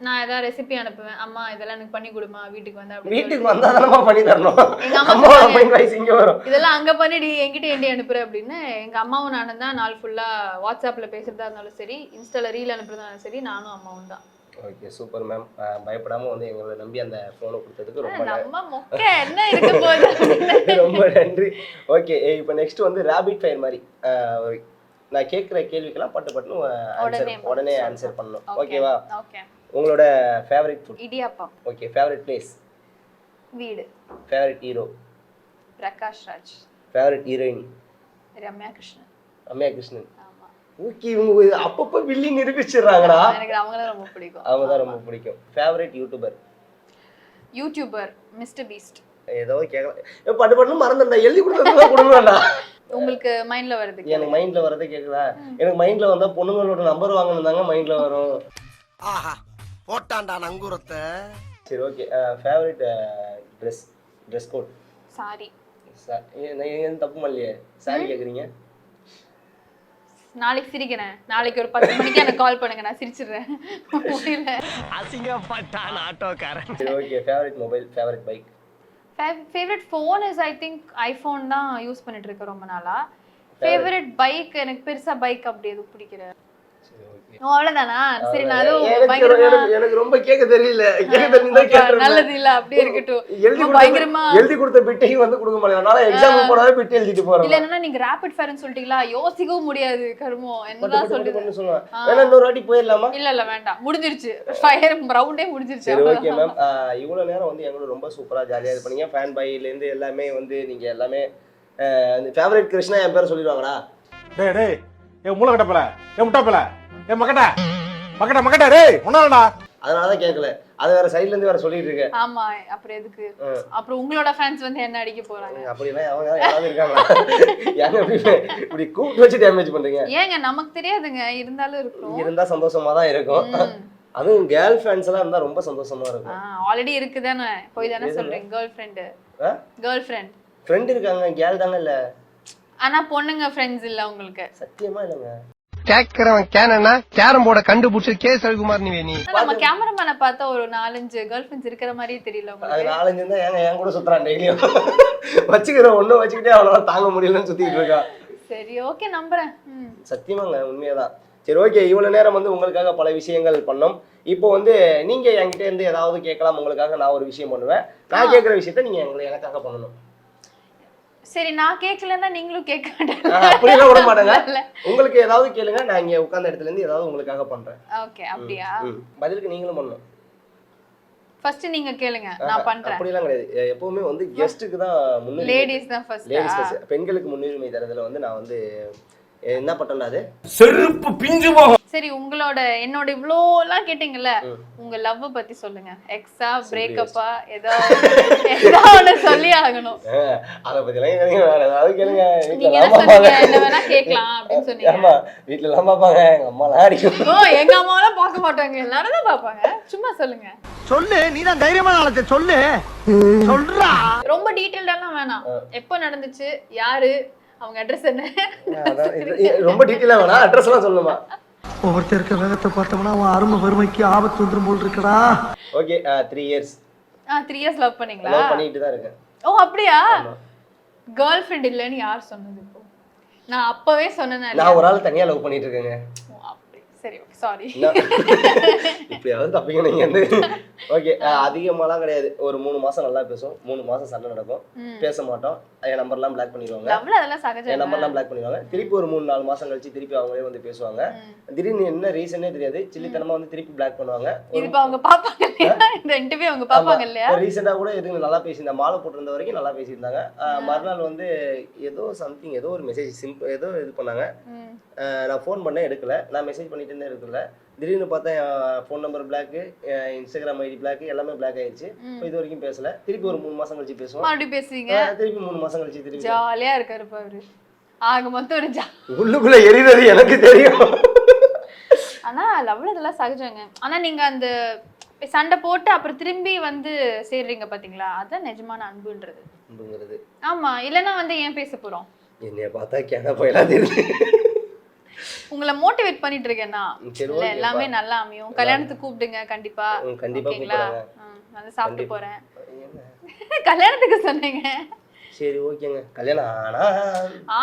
A: நான் ஏதாவது ரெசிபி அனுப்புவேன், அம்மா இதெல்லாம் எனக்கு பண்ணி கொடுமா வீட்டுக்கு வந்தா அப்படின்னு
B: வீட்டுக்கு வந்தா தானமா பண்ணி தரணும்.
A: எங்க அம்மா
B: அம்மாவோட
A: சொல்லுவாங்க,
B: மைண்ட் வாய்ஸ் இங்க வரும்.
A: இதெல்லாம் அங்க பண்ணிடி என்கிட்ட ஏண்டி அனுப்புற அப்படின்னு. எங்க அம்மாவும் நானும் தான் நாள் ஃபுல்லா வாட்ஸ்அப்ல பேசுறதா இருந்தாலும் சரி, இன்ஸ்டால ரீல் அனுப்புறதா இருந்தாலும் சரி, நானும் அம்மாவும் தான்.
B: Okay super ma'am. பயப்படாம வந்து எங்களை நம்பி அந்த போனை கொடுத்ததுக்கு ரொம்ப
A: நம்ம மொக்க என்ன இருக்க போகுது.
B: ரொம்ப நன்றி. ஓகே இப்போ நெக்ஸ்ட் வந்து ரேபிட் ஃபயர் மாதிரி நான் கேட்குற கேள்விக்கெல்லாம் உடனே ஆன்சர் பண்ணணும். ஓகேவா?
A: ஓகே.
B: உங்களோட favourite food?
A: Idiyappam.
B: Okay. Favourite place?
A: வீடு.
B: Favourite hero?
A: Prakash Raj.
B: Favourite heroine?
A: Ramya Krishnan.
B: Ramya Krishnan.
A: ஆமா.
B: ஓகே இவங்க அப்பப்போ வில்லி நிரூபிச்சிடுறாங்கடா.
A: எனக்கு அவங்கள ரொம்ப பிடிக்கும்.
B: அவங்க தான் ரொம்ப பிடிக்கும். Favourite YouTuber?
A: YouTuber mister Beast.
B: ஏதோ கேட்கலாம் பட்டு மறந்துடா, எழுதி கொடுத்தா கொடுங்கடா.
A: உங்களுக்கு மைண்ட்ல வருது?
B: எனக்கு மைண்ட்ல வரதே கேக்குதா? எனக்கு மைண்ட்ல வந்தா பொண்ணுங்களோட நம்பர் வாங்கணும் தாங்க மைண்ட்ல வரும்.
C: ஆஹா போட்டான்டா நங்கூரத்தை.
B: சரி okay. Favourite dress code?
A: Sorry.
B: ஏன் தப்பு பண்ணலையே சாரி கேக்குறீங்க?
A: நாளைக்கு சிரிக்கிறேன். நாளைக்கு ஒரு 10 மணிக்கு எனக்கு கால் பண்ணுங்க, நான் சிரிச்சிடுறேன். முடியல.
C: அசிங்கப்பட்டான் ஆட்டோக்காரன்.
B: சரி okay. Favourite mobile? Favourite bike?
A: Favourite phone is I think iPhone தான் யூஸ் பண்ணிட்டு இருக்கேன் ரொம்ப நாளா. ஃபேவரட் பைக் எனக்கு பெருசா பைக் அப்படி எதுவும் பிடிக்கல. அவ்வளவுதானா? சரி நான்
B: எனக்கு ரொம்ப கேட்க தெரியல. கேட்க தெரிஞ்சா கேட்றேன்.
A: நல்லது இல்ல அப்படியே இருக்கட்டும்.
B: எழுதி கொடுத்த பிட்டையும் வந்து கொடுக்க மாட்டேன். அதனால எக்ஸாம் போனாலே பிட் எழுதிட்டு போறேன்.
A: இல்ல என்னன்னா நீங்க ரேபிட் ஃபயர்னு சொல்லிட்டீங்களா, யோசிக்கவும் முடியாது கர்மம். என்னதான் சொல்லிட்டு
B: சொல்லுவேன். வேணா இன்னொரு வாட்டி போயிடலாமா?
A: இல்ல வேண்டாம், முடிஞ்சிருச்சு. ஃபயர் ரவுண்டே முடிஞ்சிருச்சு.
B: சரி ஓகே மேம். இவ்வளவு நேரம் வந்து எங்களோட ரொம்ப சூப்பரா ஜாலியா இது பண்ணீங்க. ஃபேன் பைல இருந்து எல்லாமே வந்து நீங்க எல்லாமே ஃபேவரட் கிருஷ்ணா என் பேர் சொல்லிடுவாங்கடா.
H: டேய் டேய் ஏ மூளை கட்டப்பல ஏ முட்டாப்பல ஏ மக்கட்ட டேய் ஒண்ணாடா.
B: அதனால தான் கேட்கல. அது வேற சைடுல இருந்து வேற சொல்லிட்டு இருக்கு.
A: ஆமா அப்புறம் எதுக்கு? அப்புறம் உங்களோட ஃபேன்ஸ் வந்து என்ன அடிக்க போறாங்க?
B: அப்படினா அவங்க யாராவது இருக்காங்களா? யாங்க இப்படி கூப்பிட்டு வச்சு டேமேஜ் பண்றீங்க?
A: ஏங்க நமக்கு தெரியாதுங்க, இருந்தாலும் இருக்கும்.
B: இருந்தா சந்தோஷமா தான் இருக்கும். அதுவும் கேர்ள் ஃப்ரெண்ட்ஸ் எல்லாம் இருந்தா ரொம்ப சந்தோஷமா இருக்கும்.
A: ஆல்ரெடி இருக்குதானே, போய் தானே சொல்றீங்க. கேர்ள் ஃப்ரெண்ட்
B: இருக்காங்க, கேர்ள் தாங்க இல்ல.
A: ஆனா பொண்ணுங்க ஃப்ரெண்ட்ஸ் இல்ல உங்களுக்கு?
B: சத்தியமா இல்லங்க.
C: கேக்குறவன் கேனா கேரம் போர்ட கண்டுபிடிச்சு கேஸ் ரவிக்குமார் நீ
A: நம்ம கேமராமேனை பார்த்தா ஒரு 4-5 கேர்ள் ஃப்ரெண்ட்ஸ் இருக்கிற மாதிரியே தெரியல உங்களுக்கு.
B: அது 4-5 தான் ஏங்க என் கூட சுத்துறான் டெய்லியும். வச்சுக்கிறேன் ஒன்னும் வச்சுக்கிட்டே அவனால தாங்க முடியலன்னு சுத்திட்டு இருக்கான்.
A: சரி ஓகே நம்புறேன்.
B: சத்தியமாங்க உண்மையாதான். சரி ஓகே. இவ்வளவு நேரம் வந்து உங்களுக்காக பல விஷயங்கள் பண்ணோம். இப்போ வந்து நீங்க என்கிட்ட இருந்து ஏதாவது கேட்கலாம். உங்களுக்காக நான் ஒரு விஷயம் பண்ணுவேன். நான் கேட்கிற விஷயத்த நீங்க எனக்காக பண்ணணும்.
A: சரி நான் கேட்கலன்னா நீங்களும் கேட்க மாட்டீங்க?
B: அப்படிலாம் விட மாட்டேங்க. உங்களுக்கு ஏதாவது கேளுங்க, நான் இங்க உட்கார்ந்த இடத்துல இருந்து ஏதாவது உங்களுக்காக பண்றேன்.
A: ஓகே அப்படியா?
B: பதிலுக்கு நீங்களும் பண்ணணும்.
A: ஃபர்ஸ்ட் நீங்க கேளுங்க, நான் பண்றேன்.
B: அப்படிலாம் கிடையாது. எப்பவுமே வந்து கெஸ்ட்டுக்கு தான் முன்னுரிமை.
A: லேடிஸ் தான் ஃபர்ஸ்ட்.
B: Ladies first. பெண்களுக்கு முன்னுரிமை தரதுல வந்து நான் வந்து என்ன பட்டேன்டா அது
E: செருப்பு பிஞ்சு போகும்.
A: சரி உங்களோட என்னோட இவ்ளோலாம் கேட்டீங்கல்ல, உங்க லவ் பத்தி சொல்லுங்க. எக்ஸா பிரேக்கப்பா ஏதாவது சொல்லி ஆகணும்.
B: அத பத்திலாம் கேளுங்க, வேற ஏதாவது கேளுங்க.
A: நீங்க என்ன சொன்னீங்க? என்ன வேணா கேட்கலாம் அப்படின்னு சொன்னீங்க.
B: ஆமா வீட்ல எல்லாம் பாப்பாங்க, எங்க அம்மா எல்லாம் அடிக்கும்.
A: எங்க அம்மாவெல்லாம் பார்க்க மாட்டாங்க, எல்லாரும் தான் பாப்பாங்க. சும்மா சொல்லுங்க.
C: சொல்லு, நீதான் தைரியமான ஆளத்தை சொல்லு. சொல்றா.
A: ரொம்ப டீடைல்டாலாம் வேணாம். எப்போ நடந்துச்சு, யாரு, அவங்க அட்ரஸ் என்ன?
B: ரொம்ப டீடைலா வேணா, அட்ரஸ் எல்லாம் சொல்லுமா?
C: ஒவ்வொருத்தருக்கு வேகத்தை பார்த்தோம்னா அவன் அருமை வறுமைக்கு ஆபத்து வந்துரும் போல் இருக்கடா.
B: Okay 3 years.
A: 3 years லவ் பண்ணீங்களா?
B: லவ் பண்ணிட்டு தான் இருக்கேன்.
A: ஓ அப்படியா? கேர்ள் ஃப்ரெண்ட் இல்லன்னு யார் சொன்னது? இப்போ நான் அப்பவே சொன்னேன்.
B: நான் ஒரு ஆள் தனியா லவ் பண்ணிட்டு இருக்கேங்க.
A: சரி ஓகே சாரி.
B: இப்படியாவது தப்பிங்க நீங்க வந்து. ஓகே அதிகமாலாம் கிடையாது. ஒரு 3 மாசம் நல்லா பேசும், 3 மாசம் சண்டை நடக்கும், பேச மாட்டோம். என் நம்பர்லாம் பிளாக் பண்ணிடுவாங்க.
A: அதெல்லாம் சகஜம்.
B: என் நம்பர்லாம் பிளாக் பண்ணிடுவாங்க. திருப்பி ஒரு 3-4 மாசம் கழிச்சு திருப்பி அவங்களே வந்து பேசுவாங்க. திடீர்னு என்ன ரீசனே தெரியாது, சில்லித்தனமா வந்து திருப்பி பிளாக் பண்ணுவாங்க.
A: இப்போ அவங்க பாப்பாங்க இல்லையா? இந்த இன்டர்வியூ அவங்க பாப்பாங்க இல்லையா?
B: ரீசெண்டா கூட எதுவும் நல்லா பேசியிருந்தாங்க, மாலை போட்டிருந்த வரைக்கும் நல்லா பேசியிருந்தாங்க. மறுநாள் வந்து ஏதோ சம்திங் ஏதோ ஒரு மெசேஜ் சிம்பிள் ஏதோ இது பண்ணாங்க. நான் ஃபோன் பண்ணேன் எடுக்கல, நான் மெசேஜ் பண்ணிட்டு இருந்தேன் எடுக்கல. திடீர்னு பார்த்தா என் phone number block, Instagram ID block, எல்லாமே பிளாக் ஆயிடுச்சு. இப்போ இது வரைக்கும் பேசல. திருப்பி ஒரு 3 மாசம் கழிச்சு பேசுவோம்.
A: மறுபடியும் பேசுவீங்க?
B: திருப்பி 3 மாசம் கழிச்சு திருப்பி.
A: ஜாலியா இருக்காரு பாரு. ஆக மொத்தம் ஒரு
B: உள்ளுக்குள்ள எரியுறது எனக்கு தெரியும்.
A: ஆனா லவ்ல இதெல்லாம் சகஜங்க. ஆனா நீங்க அந்த சண்டை போட்டு அப்புறம் திரும்பி வந்து சேர்றீங்க பாத்தீங்களா, அதான் நிஜமான அன்புன்றது.
B: அன்புங்கிறது.
A: ஆமா, இல்லைன்னா வந்து ஏன் பேச போறோம்?
B: என்னைய பார்த்தா கேன போயலாம் தெரியுது.
A: உங்களை மோட்டிவேட் பண்ணிட்டு இருக்கேன்னா
B: சரி,
A: இல்ல
B: okay,
A: எல்லாமே
B: பா.
A: நல்லா அமையும். கல்யாணத்துக்கு கூப்பிடுங்க கண்டிப்பா.
B: கண்டிப்பா
A: ஓகேங்களா?
B: கூப்பிடுறேங்க.
A: வந்து சாப்பிட்டு
B: கண்டிப்பா.
A: போறேன். கல்யாணத்துக்கு சொன்னீங்க.
B: சரி ஓகேங்க. கல்யாணம் ஆனா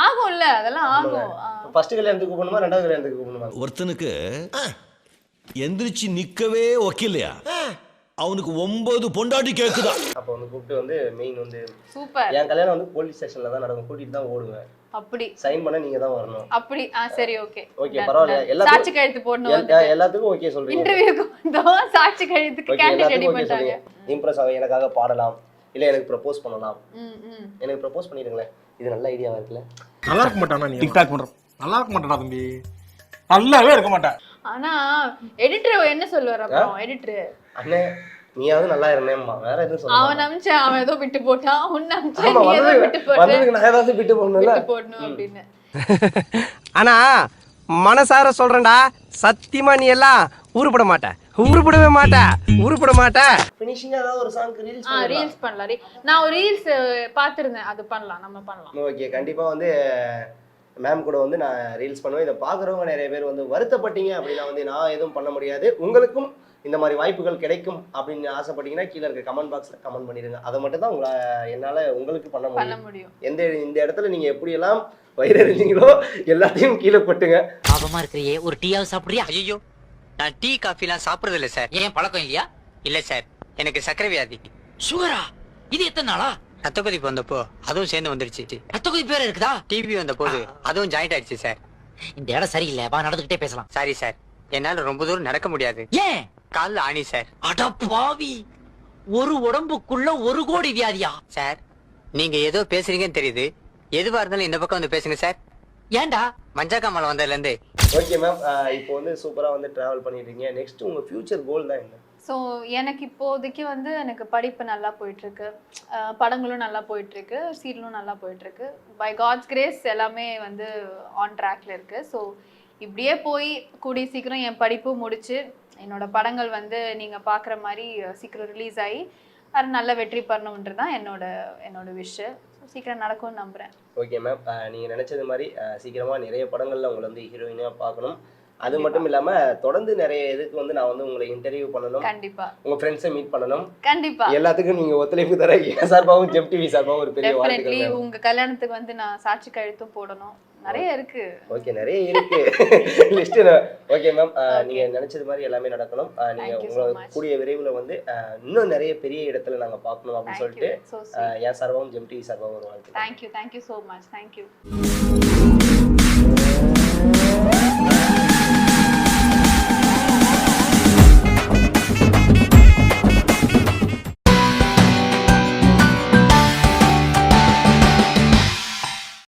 A: ஆகும்ல, அதெல்லாம் ஆகும்.
B: ஃபர்ஸ்ட் கல்யாணத்துக்கு கூப்பிடணுமா, ரெண்டாவது கல்யாணத்துக்கு கூப்பிடணுமா?
J: ஒருத்தனுக்கு எந்திரிச்சு நிக்கவே ஒக்கில்லையா, அவனுக்கு 9 பொண்டாட்டி கேக்குதா.
B: அப்ப வந்து கூப்பிட்டு வந்து மெயின் வந்து
A: சூப்பர்.
B: என் கல்யாணம் வந்து போலீஸ் ஸ்டேஷன்ல தான் நடக்கும். கூட்டிட்டு தான் ஓடுவேன்.
A: அப்படி
B: சைன் பண்ண நீங்க தான் வரணும்.
A: அப்படி சரி ஓகே.
B: ஓகே பரவாயில்ல.
A: சாட்சி கழுத்து போடணும்.
B: எல்லாத்துக்கும் ஓகே சொல்றீங்க.
A: இன்டர்வியூக்கு வந்தோம். சாட்சி கழுத்துக்கு கேண்டிடேட் ரெடி பண்ணிட்டாங்க.
B: இம்ப்ரெஸ் ஆக எனக்காக பாடலாம், இல்ல எனக்கு ப்ரப்போஸ் பண்ணலாம். எனக்கு ப்ரப்போஸ் பண்ணிடுங்களேன். இது நல்ல ஐடியாவா இருக்குல்ல?
H: நல்லா இருக்க மாட்டானா நீ டிக்டாக் பண்ற? நல்லா இருக்க மாட்டாடா தம்பி, நல்லாவே இருக்க மாட்டேன்.
A: ஆனா எடிட்டர் என்ன சொல்லுவார் அப்புறம்? எடிட்டர்
B: அண்ணே நீயாவது நல்லா இருந்தேம்மா, வேற எதுவும் சொல்ல.
A: அவன் நம்பிச்சு அவன் ஏதோ விட்டு போட்டான், உன்ன நம்பிச்சு
B: ஆமா,
A: நீ ஏதோ விட்டு போட்ட,
B: வந்ததுக்கு நான் ஏதாவது விட்டு போடணும்ல,
A: விட்டு போடணும் அப்படின்னு.
C: ஆனா மனசார சொல்றேன்டா, சத்தியமா நீ எல்லாம் உருப்பட மாட்ட, உருப்படவே மாட்ட, உருப்பட மாட்ட.
B: ஃபினிஷிங்கா ஏதாவது ஒரு சாங்க்கு ரீல்ஸ்
A: ரீல்ஸ் பண்ணலாம். நான் ஒரு ரீல்ஸ் பாத்துருந்தேன், அது பண்ணலாம், நம்ம பண்ணலாம்.
B: ஓகே கண்டிப்பா வந்து மேம் கூட வந்து நான் ரீல்ஸ் பண்ணுவேன். இதை பார்க்குறவங்க நிறைய பேர் வந்து வருத்தப்பட்டீங்க அப்படின்னா வந்து நான் எதுவும் பண்ண முடியாது. உங்களுக்கும் இந்த மாதிரி வாய்ப்புகள் கிடைக்கும் அப்படின்னு ஆசைப்பட்டீங்கன்னா கீழே இருக்க கமெண்ட் பாக்ஸில் கமெண்ட் பண்ணிடுங்க. அதை மட்டும் தான் என்னால் உங்களுக்கு பண்ண முடியும். இந்த இடத்துல நீங்கள் எப்படியெல்லாம் வயிறறிஞ்சீங்களோ எல்லாத்தையும் கீழே போட்டுங்க.
I: பாவமா இருக்கிறியே, ஒரு டீயாவது சாப்பிடுறியா?
K: ஐயோ, நான் டீ காஃபிலாம் சாப்பிடுறது இல்லை சார்.
I: ஏன் பழக்கம் இல்லையா?
K: இல்லை சார், எனக்கு சர்க்கரை வியாதி.
I: சுகரா? இது எத்தனை நாளா?
K: ரத்த கொதிப்பு வந்தப்போ அதுவும் சேர்ந்து வந்துடுச்சு.
I: ரத்த கொதிப்பு பேர் இருக்குதா?
K: டிவி வந்த போது அதுவும் ஜாயிண்ட் ஆயிடுச்சு சார்.
I: இந்த இடம் சரியில்லை, வா நடந்துகிட்டே பேசலாம்.
K: சாரி சார், என்னால ரொம்ப தூரம் நடக்க முடியாது.
I: ஏன்?
K: கால்ல ஆணி சார்.
I: அட பாவி, ஒரு உடம்புக்குள்ள 1 கோடி வியாதியா?
K: சார் நீங்க ஏதோ பேசுறீங்கன்னு தெரியுது, எதுவா இருந்தாலும் இந்த பக்கம் வந்து பேசுங்க சார்.
I: ஏன்டா?
K: மஞ்சக்காமலை வந்ததுல இருந்து.
B: ஓகே மேம், இப்போ வந்து சூப்பராக வந்து டிராவல் பண்ணிட்டு இருக்கீங்க. நெக்ஸ்ட் உங்க ஃபியூச்சர் கோல் தான் என்ன?
A: ஸோ எனக்கு இப்போதைக்கு வந்து எனக்கு படிப்பு நல்லா போயிட்டுருக்கு, படங்களும் நல்லா போயிட்டுருக்கு, சீரியலும் நல்லா போயிட்டுருக்கு. பை காட்ஸ் கிரேஸ் எல்லாமே வந்து ஆன் ட்ராக்ல இருக்குது. ஸோ இப்படியே போய் கூடிய சீக்கிரம் என் படிப்பு முடிச்சு என்னோட படங்கள் வந்து நீங்கள் பார்க்குற மாதிரி சீக்கிரம் ரிலீஸ் ஆகி அது நல்ல வெற்றி பண்ணணுன்றது தான் என்னோட விஷ். ஸோ சீக்கிரம் நடக்கும்னு நம்புகிறேன்.
B: ஓகே மேம், நீங்கள் நினச்சது மாதிரி சீக்கிரமாக நிறைய படங்களில் உங்களை வந்து ஹீரோயினாக பார்க்கணும். அது மட்டும் இல்லாம தொடர்ந்து நிறைய இதுக்கு வந்து நான் வந்து உங்களை இன்டர்வியூ பண்ணணும்.
A: கண்டிப்பா.
B: உங்க ஃப்ரெண்ட்ஸை மீட் பண்ணணும்.
A: கண்டிப்பா.
B: எல்லாத்துக்கும் நீங்க ஒத்துழைப்பு தர சார்பாகவும் ஜெம் டிவி சார்பாகவும் ஒரு பெரிய வாழ்த்துக்கள்.
A: டெஃபினெட்லி உங்க கல்யாணத்துக்கு வந்து நான் சாட்சி கழுத்தும் போடணும். நிறைய இருக்கு.
B: ஓகே நிறைய இருக்கு லிஸ்ட். ஓகே மேம், நீங்க நினைச்சது மாதிரி எல்லாமே நடக்கணும். நீங்க உங்களை கூடிய விரைவில் வந்து இன்னும் நிறைய பெரிய இடத்துல நாங்க பார்க்கணும் அப்படின்னு சொல்லிட்டு என் சார்பாகவும் ஜெம் டிவி சார்பாகவும் ஒரு வாழ்த்து.
A: Thank you so much. Thank you.